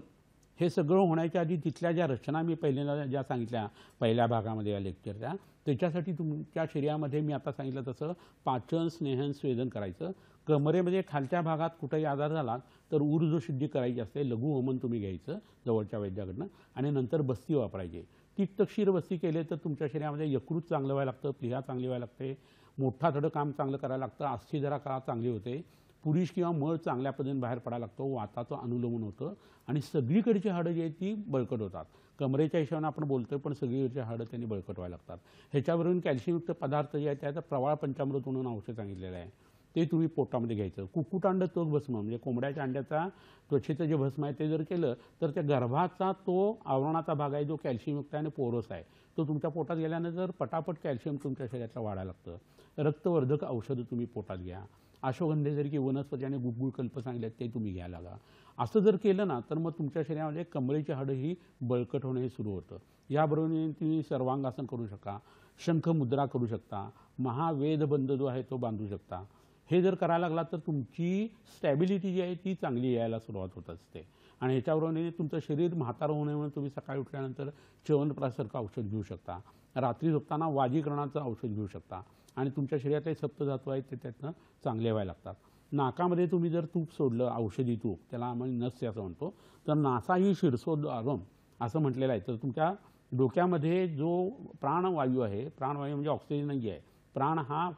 हे सगळं होण्याच्या आधी तिथल्या ज्या रचना मी पहिल्यांदा ज्या सांगितल्या पहिल्या भागामध्ये या लेक्चरच्या, त्याच्यासाठी तुमच्या शरीरामध्ये मी आता सांगितलं तसं पाचन, स्नेहन, स्वेदन करायचं. कमरेमध्ये खालच्या भागात कुठेही आजार झाला तर ऊर्ध्वशुद्धी करायची असते. लघु होमन तुम्ही घ्यायचं जवळच्या वैद्याकडनं आणि नंतर बस्ती वापरायची. तिक्तक्षीर बस्ती केले तर तुमच्या शरीरामध्ये यकृत चांगलं व्हायला लागतं, प्लीहा चांगली व्हायला लागते, मोठा थडं काम चांगलं करायला लागतं, अस्थिधरा काळा चांगली होते, पुरुष किंवा मळ चांगल्या पद्धतीने बाहेर पडायला लागतो, वाताचं अनुलोमन होतं आणि सगळीकडची हाडं जी आहेत ती बळकट होतात. कमरेच्या हिशोबाने आपण बोलतोय पण सगळीकडची हाडं त्यांनी बळकट व्हायला लागतात. ह्याच्यावरून कॅल्शियमयुक्त पदार्थ जे आहेत त्याचं प्रवाळ पंचामृत म्हणून औषध सांगितलेलं आहे ते तुम्ही पोटामध्ये घ्यायचं. कुक्कुटांड त्वक भस्म म्हणजे कोंबड्याच्या अंड्याचा त्वचेचं जे भस्म आहे ते जर केलं तर त्या गर्भाचा तो आवरणाचा भाग आहे जो कॅल्शियमयुक्त आणि पोरस आहे तो तुमच्या पोटात गेल्यानंतर पटापट कॅल्शियम तुमच्या शरीरातला वाढायला लागतं. रक्तवर्धक औषधं तुम्ही पोटात घ्या. अश्वगंधेसारखी वनस्पती आणि गुग्गुळ कल्प सांगितले ते तुम्ही घ्यायला लागा. असं जर केलं ना तर मग तुमच्या शरीरामध्ये कमरेची हाडं ही बळकट होणे सुरू होतं. याबरोबर तुम्ही सर्वांगासन करू शकता, शंखमुद्रा करू शकता, महावेदबंध जो आहे तो बांधू शकता. हे जर करायला लागला तर तुमची स्टॅबिलिटी जी आहे ती चांगली यायला सुरुवात होत असते. आणि ह्याच्याबरोबर तुमचं शरीर म्हातारं होऊ नये म्हणून तुम्ही सकाळी उठल्यानंतर च्यवनप्राशसारखं औषध घेऊ शकता. रात्री झोपताना वाजीकरणाचं औषध घेऊ शकता आणि तुमच्या शरीरातले सप्तधातू आहेत ते त्यातनं चांगले व्हायला लागतात. नाकामध्ये तुम्ही जर तूप सोडलं, औषधी तूप, त्याला आम्ही नस्य असं म्हणतो, तर नासा ही शिरसोद्वारम असं म्हटलेलं आहे. तर तुमच्या डोक्यामध्ये जो प्राणवायू आहे, प्राणवायू म्हणजे ऑक्सिजन नाही आहे, प्राण हा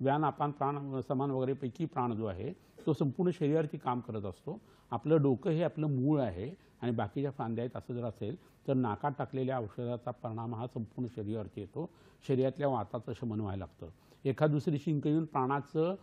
व्यान अपान प्राण समान वगैरेपैकी प्राण जो आहे तो संपूर्ण शरीरावरती काम करत असतो. आपलं डोकं हे आपलं मूळ आहे आणि बाकीच्या फांद्या आहेत असं जर असेल तर नाकात टाकलेल्या औषधाचा परिणाम हा संपूर्ण शरीरावरती येतो. शरीरातल्या वाताचं शमन व्हायला लागतं. एखाद दुसरी शिंक येऊन प्राणाचं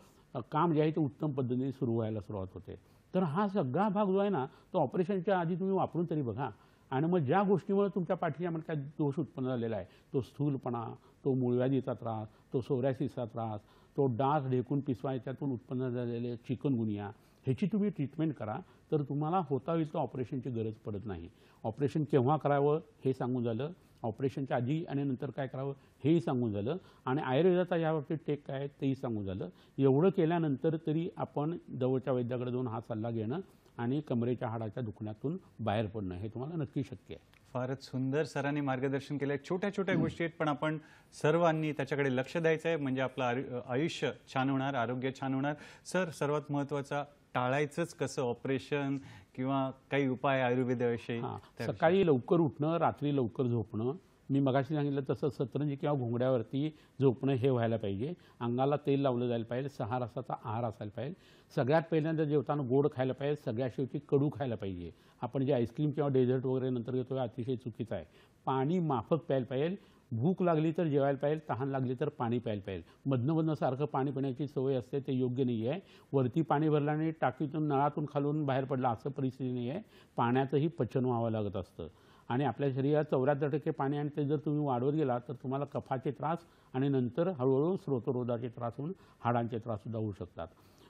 काम जे आहे ते उत्तम पद्धतीने सुरू व्हायला सुरुवात होते. तर हा सगळा भाग जो आहे ना तो ऑपरेशनच्या आधी तुम्ही वापरून तरी बघा. आणि मग ज्या गोष्टीमुळे तुमच्या पाठीच्या मणक्यात दोष उत्पन्न झालेला आहे, तो स्थूलपणा, तो मूळव्याधीचा त्रास, तो सोरायसिसचा त्रास, तो डास ढेकून पिसवा त्यातून उत्पन्न झालेले चिकनगुनिया, ह्याची तुम्ही ट्रीटमेंट करा तर तुम्हाला होता होईल तर ऑपरेशनची गरज पडत नाही. ऑपरेशन केव्हा करावं हे सांगून झालं, ऑपरेशनच्या आधी आणि नंतर काय करावं हेही सांगून झालं, आणि आयुर्वेदाचा याबाबतीत टेक काय आहे तेही सांगून झालं. एवढं केल्यानंतर तरी आपण जवळच्या वैद्याकडे जाऊन हा सल्ला घेणं आणि कमरेच्या हाडाच्या दुखण्यातून बाहेर पडणं हे तुम्हाला नक्की शक्य आहे. फारच सुंदर सरांनी मार्गदर्शन केलं. छोट्या छोट्या गोष्टी आहेत पण आपण सर्वांनी त्याच्याकडे लक्ष द्यायचं आहे म्हणजे आपलं आयुष्य छान होणार, आरोग्य छान होणार. सर, सर्वात महत्त्वाचा टाळायचंच कसं ऑपरेशन किंवा काही उपाय आयुर्वेदाविषयी? सकाळी लवकर उठणं, रात्री लवकर झोपणं. मी मगाशी सांगितलं तसं सतरंजी किंवा घोंगड्यावरती झोपणं हे व्हायला पाहिजे. अंगाला तेल लावलं जायला पाहिजे. 6 रसाचा आहार असायला पाहिजे. सगळ्यात पहिल्यांदा जेवताना गोड खायला पाहिजे. सगळ्यात शेवटी कडू खायला पाहिजे. आपण जे आईस्क्रीम किंवा डेझर्ट वगैरे नंतर घेतो हे अतिशय चुकीचं आहे. पाणी माफक प्यायला पाहिजे. भूक लागली तर जेवायला पाहिजे, तहान लागली तर पाणी प्यायला पाहिजे. मधनं सारखं पाणी पिण्याची सवय असते ते योग्य नाही आहे. वरती पाणी भरलं आणि टाकीतून नळातून खालून बाहेर पडलं असं परिस्थिती नाही आहे. पाण्याचंही पचन व्हावं लागत असतं आणि आपल्या शरीरात 74% पाणी आणि ते जर तुम्ही वाढवत गेला तर तुम्हाला कफाचे त्रास आणि नंतर हळूहळू स्रोतरोधाचे त्रास होऊन हाडांचे त्राससुद्धा होऊ शकतात.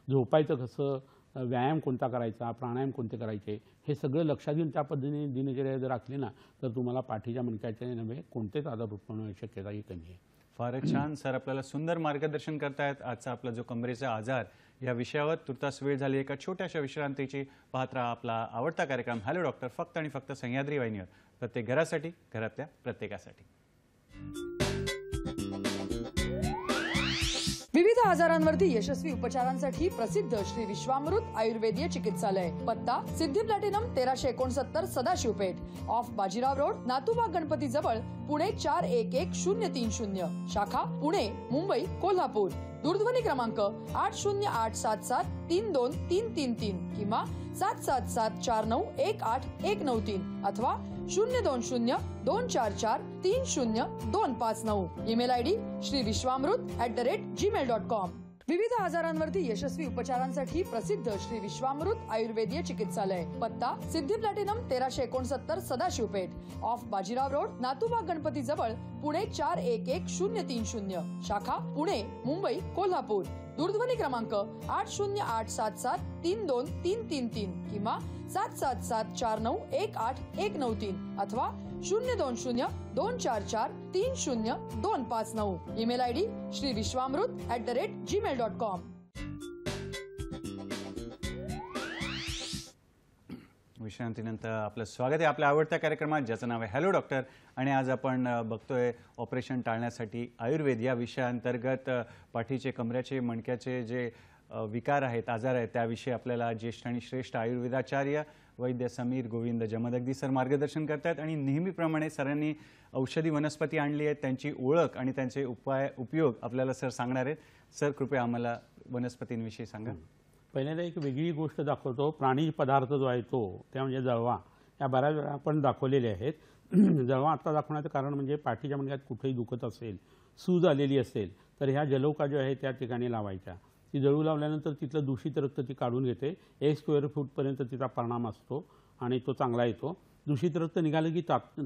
झोपायचं कसं, व्यायाम कोणता करायचा, प्राणायाम कोणते करायचे हे सगळं लक्षात घेऊन त्या पद्धतीने दिनचर्या जर राखली ना तर तुम्हाला पाठीच्या मणक्याचे नव्हे कोणतेच आजार उत्पन्न होण्याची शक्यताही कमी आहे. फारच छान सर, आपल्याला सुंदर मार्गदर्शन करतायत. आजचा आपला जो कमरेचा आजार या विषयावर तुर्तास वेळ झाली. एका छोट्याशा विश्रांतीची पाहत राहा आपला आवडता कार्यक्रम हॅलो डॉक्टर, फक्त आणि फक्त सह्याद्री वाहिनीवर. प्रत्येक घरासाठी, घरातल्या प्रत्येकासाठी. विविध आजारांवरती यशस्वी उपचारांसाठी प्रसिद्ध श्री विश्वामृत आयुर्वेदीय चिकित्सालय. पत्ता Siddhi Platinum 1369 Sadashivpeth, off Bajirao road, Natubag Ganpati जवळ, पुणे 411030. शाखा पुणे, मुंबई, कोल्हापूर. दूरध्वनी क्रमांक 8087732333 किंवा 7774918193 अथवा 02024430259. ईमेल आयडी श्रीविश्वामृत@gmail.com. विविध आजारांवरती यशस्वी उपचारांसाठी प्रसिद्ध श्री विश्वामृत आयुर्वेदीय चिकित्सालय. पत्ता Siddhi Platinum 1369 Sadashivpeth, off Bajirao road, Natubag Ganpati जवळ, पुणे 411030. शाखा पुणे, मुंबई, कोल्हापूर. दूरध्वनी क्रमांक 8087732333 किंवा 7774918193 अथवा 02024430259. ईमेल आयडी श्रीविश्वामृत@gmail.com. विश्रांतीनंतर आपलं स्वागत आहे आपल्या आवडत्या कार्यक्रमात ज्याचं नाव आहे हॅलो डॉक्टर. आणि आज आपण बघतोय ऑपरेशन टाळण्यासाठी आयुर्वेद या विषयाअंतर्गत पाठीचे, कमऱ्याचे, मणक्याचे जे विकार आहेत, आजार आहेत त्याविषयी आपल्याला ज्येष्ठ आणि श्रेष्ठ आयुर्वेदाचार्य वैद्य समीर गोविंद जमदग्नी सर मार्गदर्शन करतात. आणि नेहमीप्रमाणे सरांनी औषधी वनस्पती आणली आहेत, त्यांची ओळख आणि त्यांचे उपयोग आपल्याला सर सांगणार आहेत. सर, कृपया आम्हाला वनस्पतींविषयी सांगा. पहिल्यांदा एक वेगळी गोष्ट दाखवतो. प्राणी पदार्थ जो आहे तो त्या म्हणजे जळवा. या बऱ्याच वेळा आपण दाखवलेले आहेत. जळवा आता दाखवण्याचं कारण म्हणजे पाठीच्या मणक्यात कुठेही दुखत असेल, सूज आलेली असेल तर ह्या जलौका जो आहे त्या ठिकाणी लावायच्या. ती जळू लावल्यानंतर तिथलं दूषित रक्त ती काढून घेते. 1 स्क्वेअर फूटपर्यंत तिचा परिणाम असतो आणि तो चांगला येतो. दूषित रक्त निघालं की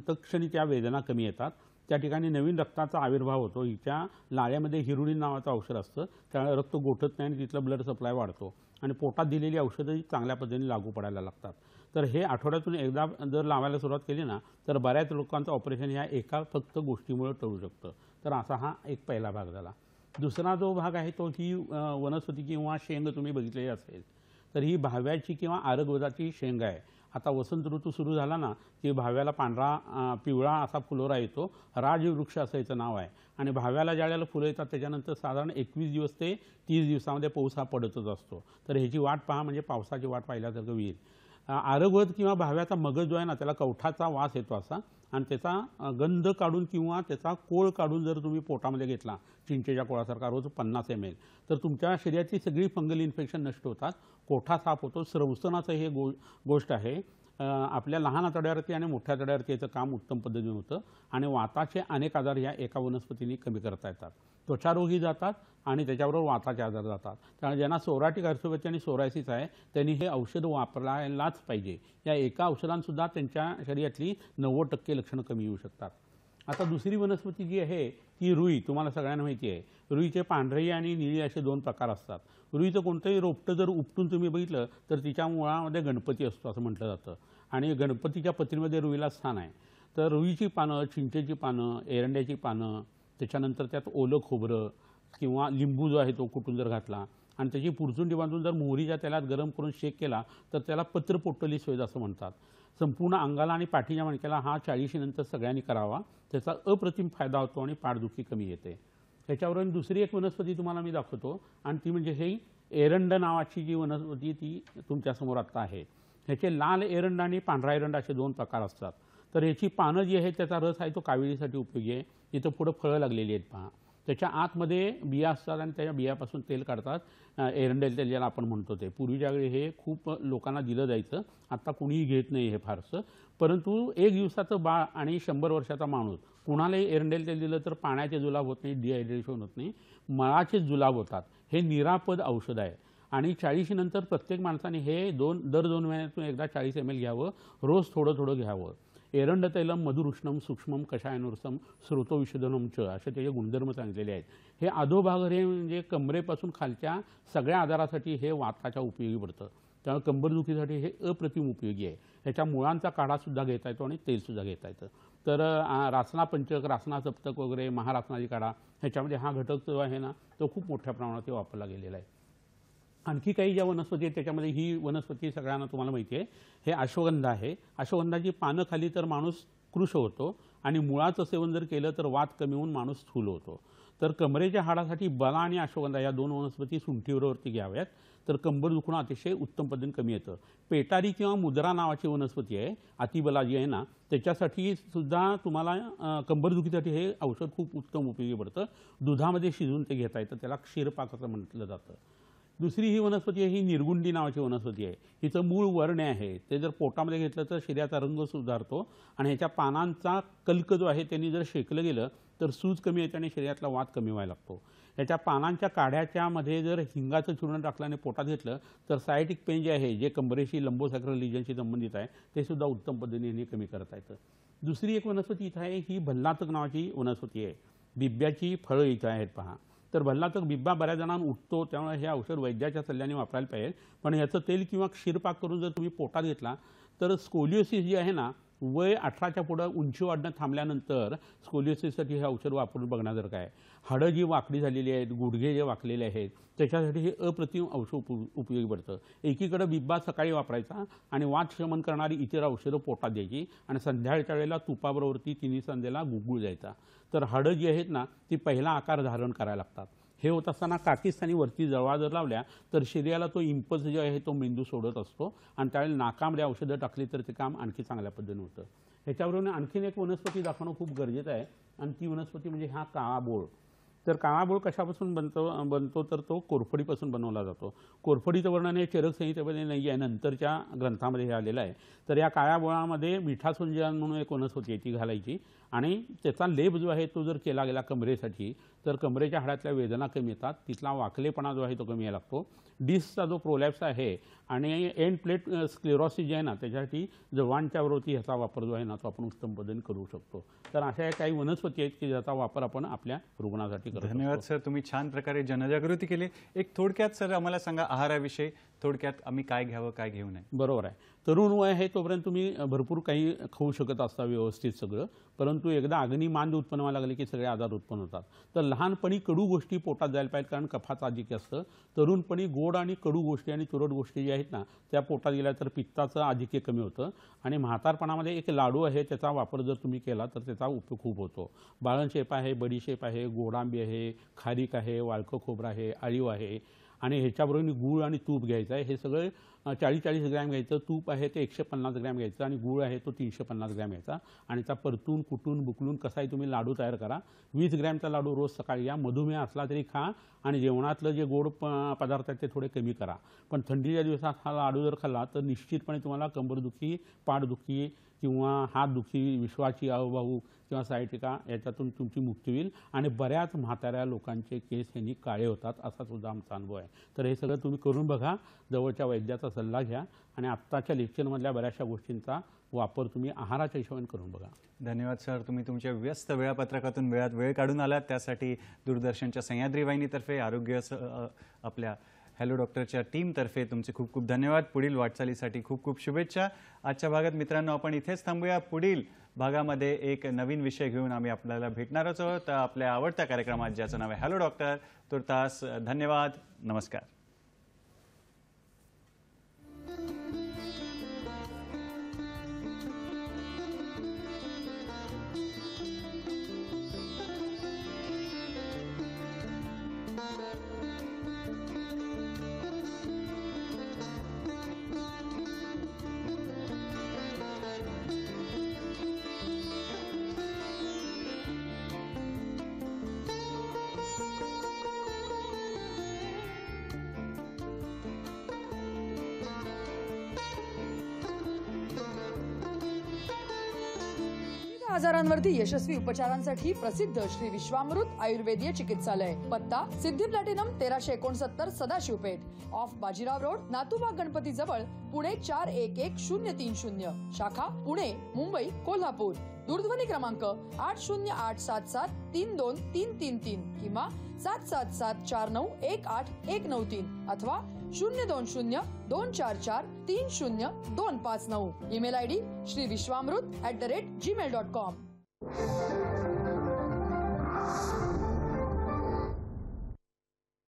तत्क्षणी त्या वेदना कमी येतात. त्या ठिकाणी नवीन रक्ताचा आविर्भाव होतो. हिच्या लाळ्यामध्ये हिरुडीन नावाचं औषध असतं, त्यामुळे रक्त गोठत नाही आणि तिथलं ब्लड सप्लाय वाढतो आणि पोटात दिलेली औषधंही चांगल्या पद्धतीने लागू पडायला लागतात. तर हे आठवड्यातून एकदा जर लावायला सुरुवात केली ना तर बऱ्याच लोकांचं ऑपरेशन ह्या एका फक्त गोष्टीमुळे टळू शकतं. तर असा हा एक पहिला भाग झाला. दुसरा जो भाग आहे तो ही वनस्पती किंवा शेंग तुम्ही बघितलेली असेल तर ही भाव्याची किंवा आरगवदाची शेंग आहे. आता वसंत ऋतू सुरू झाला ना की भाव्याला पांढरा पिवळा असा फुलोरा येतो. राजवृक्ष असं याचं नाव आहे. आणि भाव्याला ज्या वेळेला फुलं येतात त्याच्यानंतर साधारण 21 दिवस ते 30 दिवसामध्ये पाऊस हा पडतच असतो. तर ह्याची वाट पहा म्हणजे पावसाची वाट पाहिल्यासारखं होईल. आरगवत किंवा भाव्याचा मगज जो आहे ना त्याला कवठाचा वास येतो असा, आणि त्याचा गंध काढून किंवा त्याचा कोळ काढून जर तुम्ही पोटामध्ये घेतला चिंचेच्या कोळासारखा रोज 50 ml, तर तुमच्या शरीरातली सगळी फंगल इन्फेक्शन नष्ट होतात, कोठा साफ होतो. स्रवसनाचं हे गोष्ट आहे. आपल्या लहान आतड्यावरती आणि मोठ्या आतड्यावरती याचं काम उत्तम पद्धतीने होतं आणि वाताचे अनेक आजार ह्या एका वनस्पतीने कमी करता येतात. त्वचारोगी जातात आणि त्याच्याबरोबर वाताचे आजार जातात. त्यामुळे ज्यांना सोराटिक आर्थरोपॅथी आणि सोरायसिस आहे त्यांनी हे औषध वापरायलाच पाहिजे. या एका औषधांसुद्धा त्यांच्या शरीरातली 90% लक्षणं कमी येऊ शकतात. आता दुसरी वनस्पती जी आहे ती रुई. तुम्हाला सगळ्यांना माहिती आहे रुईचे पांढरी आणि निळी असे 2 प्रकार असतात. रुईचं कोणतंही रोपटं जर उपटून तुम्ही बघितलं तर तिच्या मुळामध्ये गणपती असतो असं म्हटलं जातं आणि गणपतीच्या पत्रीमध्ये रुईला स्थान आहे. तर रुईची पानं, चिंचेची पानं, एरंड्याची पानं, त्याच्यानंतर त्यात ओलं खोबरं किंवा लिंबू जो आहे तो कुटून जर घातला आणि त्याची पुरचुंडी बांधून जर मोहरीच्या तेलात गरम करून शेक केला तर त्याला पत्रपोटली सोय असं म्हणतात. संपूर्ण अंगाला आणि पाठीच्या मणक्याला हा 40 नंतर सगळ्यांनी करावा. त्याचा अप्रतिम फायदा होतो आणि पाठदुखी कमी येते. त्याच्यावरून दुसरी एक वनस्पती तुम्हाला मी दाखवतो आणि ती म्हणजे ही एरंड नावाची जी वनस्पती ती तुमच्यासमोर आत्ता आहे. ह्याचे लाल एरंड आणि पांढरा एरंड असे 2 प्रकार असतात. तर ह्याची पानं जी आहे त्याचा रस आहे तो काविळीसाठी उपयोगी आहे. तिथं पुढं फळं लागलेली आहेत पहा. त्याच्या आतमध्ये बिया असतात आणि त्याच्या बियापासून तेल काढतात. एरंडेल तेल ज्याला आपण म्हणतो ते. पूर्वीच्या वेळी हे खूप लोकांना दिलं जायचं. आता कुणीही घेत नाही हे फारसं. परंतु 1 दिवसाचं बाळ आणि 100 वर्षाचा माणूस कुणालाही एरंडेल तेल दिलं तर पाण्याचे जुलाब होत नाही, डिहायड्रेशन होत नाही, मळाचे जुलाब होतात. हे निरापद औषध आहे आणि 40 नंतर प्रत्येक माणसाने हे दर 2 महिन्यातून एकदा 40 ml घ्यावं. रोज थोडं थोडं घ्यावं. एरंड तैलम मधुरुष्णम सूक्ष्मम कषायनुरसम स्रोतो विशोधनम च असे त्याचे गुणधर्म सांगितलेले आहेत. हे अधोभाग हे म्हणजे कमरेपासून खालच्या सगळ्या आजारासाठी हे वाताच्या उपयोगी पडतं. त्यामुळे कंबरदुखीसाठी हे अप्रतिम उपयोगी आहे. ह्याच्या मुळांचा काढासुद्धा घेता येतो आणि तेलसुद्धा घेता येतं. तर रासना पंचक, रासना सप्तक वगैरे महारासनाची काढा ह्याच्यामध्ये हा घटक जो आहे ना तो खूप मोठ्या प्रमाणात वापरला गेलेला आहे. आणखी काही ज्या वनस्पती आहेत त्याच्यामध्ये ही वनस्पती सगळ्यांना तुम्हाला माहिती आहे. हे अश्वगंधा आहे. अश्वगंधाची पानं खाली तर माणूस कृश होतो आणि मुळाचं सेवन जर केलं तर वात कमी होऊन माणूस स्थूल होतो. तर कमरेच्या हाडासाठी बला आणि अश्वगंधा या 2 वनस्पती सुंठीवरती घ्याव्यात. तर कंबर दुखणं अतिशय उत्तम पद्धतीने कमी येतं. पेटारी किंवा मुद्रा नावाची वनस्पती आहे. अतिबला जी आहे ना त्याच्यासाठी सुद्धा तुम्हाला कंबरदुखीसाठी हे औषध खूप उत्तम उपयोगी पडतं. दुधामध्ये शिजवून ते घेता येतं. त्याला क्षीरपाक असं म्हटलं जातं. दुसरी ही वनस्पती आहे ही निर्गुंडी नावाची वनस्पती आहे. हिचं मूळ वरणे आहे. ते जर पोटामध्ये घेतलं तर शरीराचा रंग सुधारतो आणि ह्याच्या पानांचा कल्क जो आहे त्यांनी जर शेकलं गेलं तर सूज कमी येते आणि शरीरातला वात कमी व्हायला लागतो. ह्याच्या पानांच्या काढ्याच्या मध्ये जर हिंगाचं चूर्ण टाकलं आणि पोटात घेतलं तर सायटिक पेन जे आहे जे कंबरेशी लंबोसॅक्रल रिजनशी संबंधित आहे ते सुद्धा उत्तम पद्धतीने कमी करता येतं. दुसरी एक वनस्पती इथं आहे ही भल्लातक नावाची वनस्पती आहे. बिब्याची फळं इथं आहेत पहा. तर भल्लातक बिब्बा बऱ्याच जणांना उठतो त्यामुळे हे औषध वैद्याच्या सल्ल्याने वापरायला पाहिजे. पण याचं तेल किंवा क्षीरपाक करून जर तुम्ही पोटात घेतला तर स्कोलिओसिस जी आहे ना वय 18च्या पुढं उंची वाढणं थांबल्यानंतर स्कोलिओसिससाठी हे औषध वापरून बघण्यासारखं आहे. हाडं जी वाकडी झालेली आहेत, गुडघे जे वाकलेले आहेत त्याच्यासाठी हे अप्रतिम औषध उपयोगी पडतं. एकीकडे बिब्बा सकाळी वापरायचा आणि वात शमन करणारी इतर औषधं पोटात द्यायची आणि संध्याकाळच्या वेळेला तुपाबरोबरती तिन्ही संध्याला गुळगुळ द्यायचा. तर हाडं जी आहेत ना ती पहिला आकार धारण करायला लागतात. हे होत असताना काकीस्थानी वरती जळवा जर लावल्या तर शरीराला तो इम्पल्स जो आहे तो मेंदू सोडत असतो आणि त्यावेळेला नाकामध्ये औषधं टाकली तर ते काम आणखी चांगल्या पद्धतीने होतं. ह्याच्यावरून आणखीन एक वनस्पती दाखवणं खूप गरजेचं आहे आणि ती वनस्पती म्हणजे हा काळा बोळ. तर काळा बोळ कशापासून बनतो तर तो कोरफडीपासून बनवला जातो. कोरफडीचं वर्णन हे चरक संहितेमध्ये नाही आहे, नंतरच्या ग्रंथामध्ये हे आलेलं आहे. तर या काळ्या बोळामध्ये मिठासुंजन म्हणून एक वनस्पती आहे ती घालायची आणि त्याचा लेप जो आहे तो जर केला गेला कमरेसाठी तर कमरेच्या हाडातल्या वेदना कमी येतात. तिथला वाकलेपणा जो आहे तो कमी यायला लागतो. डिस्कचा जो प्रोलॅप्स आहे आणि एंड प्लेट स्क्लेरोसिस जे आहे ना त्याच्यासाठी जवांच्या वरती ह्याचा वापर जो आहे ना तो आपण उत्तम पद्धतीने करू शकतो. तर अशा काही वनस्पती आहेत की ज्याचा वापर आपण आपल्या रुग्णासाठी करतो. धन्यवाद सर, तुम्ही छान प्रकारे जनजागृती केली. एक थोडक्यात सर आम्हाला सांगा आहाराविषयी थोडक्यात आम्ही काय घ्यावं काय घेऊ नये. बरोबर आहे. तरुण वय आहे तोपर्यंत तुम्ही भरपूर काही खाऊ शकत असता व्यवस्थित सगळं. परंतु एकदा अग्निमांद उत्पन्न व्हायला लागले की सगळे आजार उत्पन्न होतात. तर लहानपणी कडू गोष्टी पोटात जायला पाहिजेत कारण कफाचं आधिक्य असतं. तरुणपणी गोड आणि कडू गोष्टी आणि तुरट गोष्टी ज्या आहेत ना त्या पोटात गेल्या तर पित्ताचं आधिक्य कमी होतं आणि म्हातारपणामध्ये एक लाडू आहे त्याचा वापर जर तुम्ही केला तर त्याचा उपयोग खूप होतो. बाळणशेप आहे, बडीशेप आहे, गोडांबी आहे, खारीक आहे, वाळकं खोबरं आहे, अळीव आहे आणि ह्याच्याबरोबर गूळ आणि तूप घ्यायचं आहे. हे सगळं 40-40 ग्रॅम घ्यायचं. तूप आहे ते 150 ग्रॅम घ्यायचं आणि गूळ आहे तो 350 ग्रॅम घ्यायचा आणि त्या परतून कुटून बुकलून कसाही तुम्ही लाडू तयार करा. 20 ग्रॅमचा लाडू रोज सकाळी या. मधुमेह असला तरी खा आणि जेवणातलं जे गोड पदार्थ आहेत ते थोडे कमी करा. पण थंडीच्या दिवसात हा लाडू जर खाल्ला तर निश्चितपणे तुम्हाला कंबरदुखी, पाठदुखी किंवा हातदुखी, विश्वाची अवभाऊ किंवा सायटिका याच्यातून तुमची मुक्ती होईल आणि बऱ्याच म्हाताऱ्या लोकांचे केस यांनी काळे होतात असा सुद्धा आमचा अनुभव आहे. तर हे सगळं तुम्ही करून बघा. जवळच्या वैद्याचा सल्ला घ्या आणि आत्ताच्या लेक्चरमधल्या बऱ्याचशा गोष्टींचा वापर तुम्ही आहाराच्या हिशोबाने करून बघा. धन्यवाद सर, तुम्ही तुमच्या व्यस्त वेळापत्रकातून वेळ काढून आलात. त्यासाठी दूरदर्शनच्या सह्याद्री वाहिनीतर्फे आरोग्य आपल्या हॅलो डॉक्टरच्या टीमतर्फे तुमचे खूप खूप धन्यवाद. पुढील वाटचालीसाठी खूप खूप शुभेच्छा. आजच्या भागात मित्रांनो आपण इथेच थांबूया. पुढील भागामध्ये एक नवीन विषय घेऊन आम्ही आपल्याला भेटणारच आहोत. तर आपल्या आवडत्या कार्यक्रमात ज्याचं नाव आहे हॅलो डॉक्टर. तुर्तास धन्यवाद. नमस्कार. आजारांवरती यशस्वी उपचारांसाठी प्रसिद्ध श्री विश्वामृत आयुर्वेदीय चिकित्सालय. पत्ता Siddhi Platinum 1369 Sadashivpeth off Bajirao road, Natubag Ganpati जवळ, पुणे 411030. शाखा पुणे, मुंबई, कोल्हापूर. दूरध्वनी क्रमांक 8087732333 किंवा 7774918193 अथवा 02024430259. Email ID श्रीविश्वामृत@gmail.com.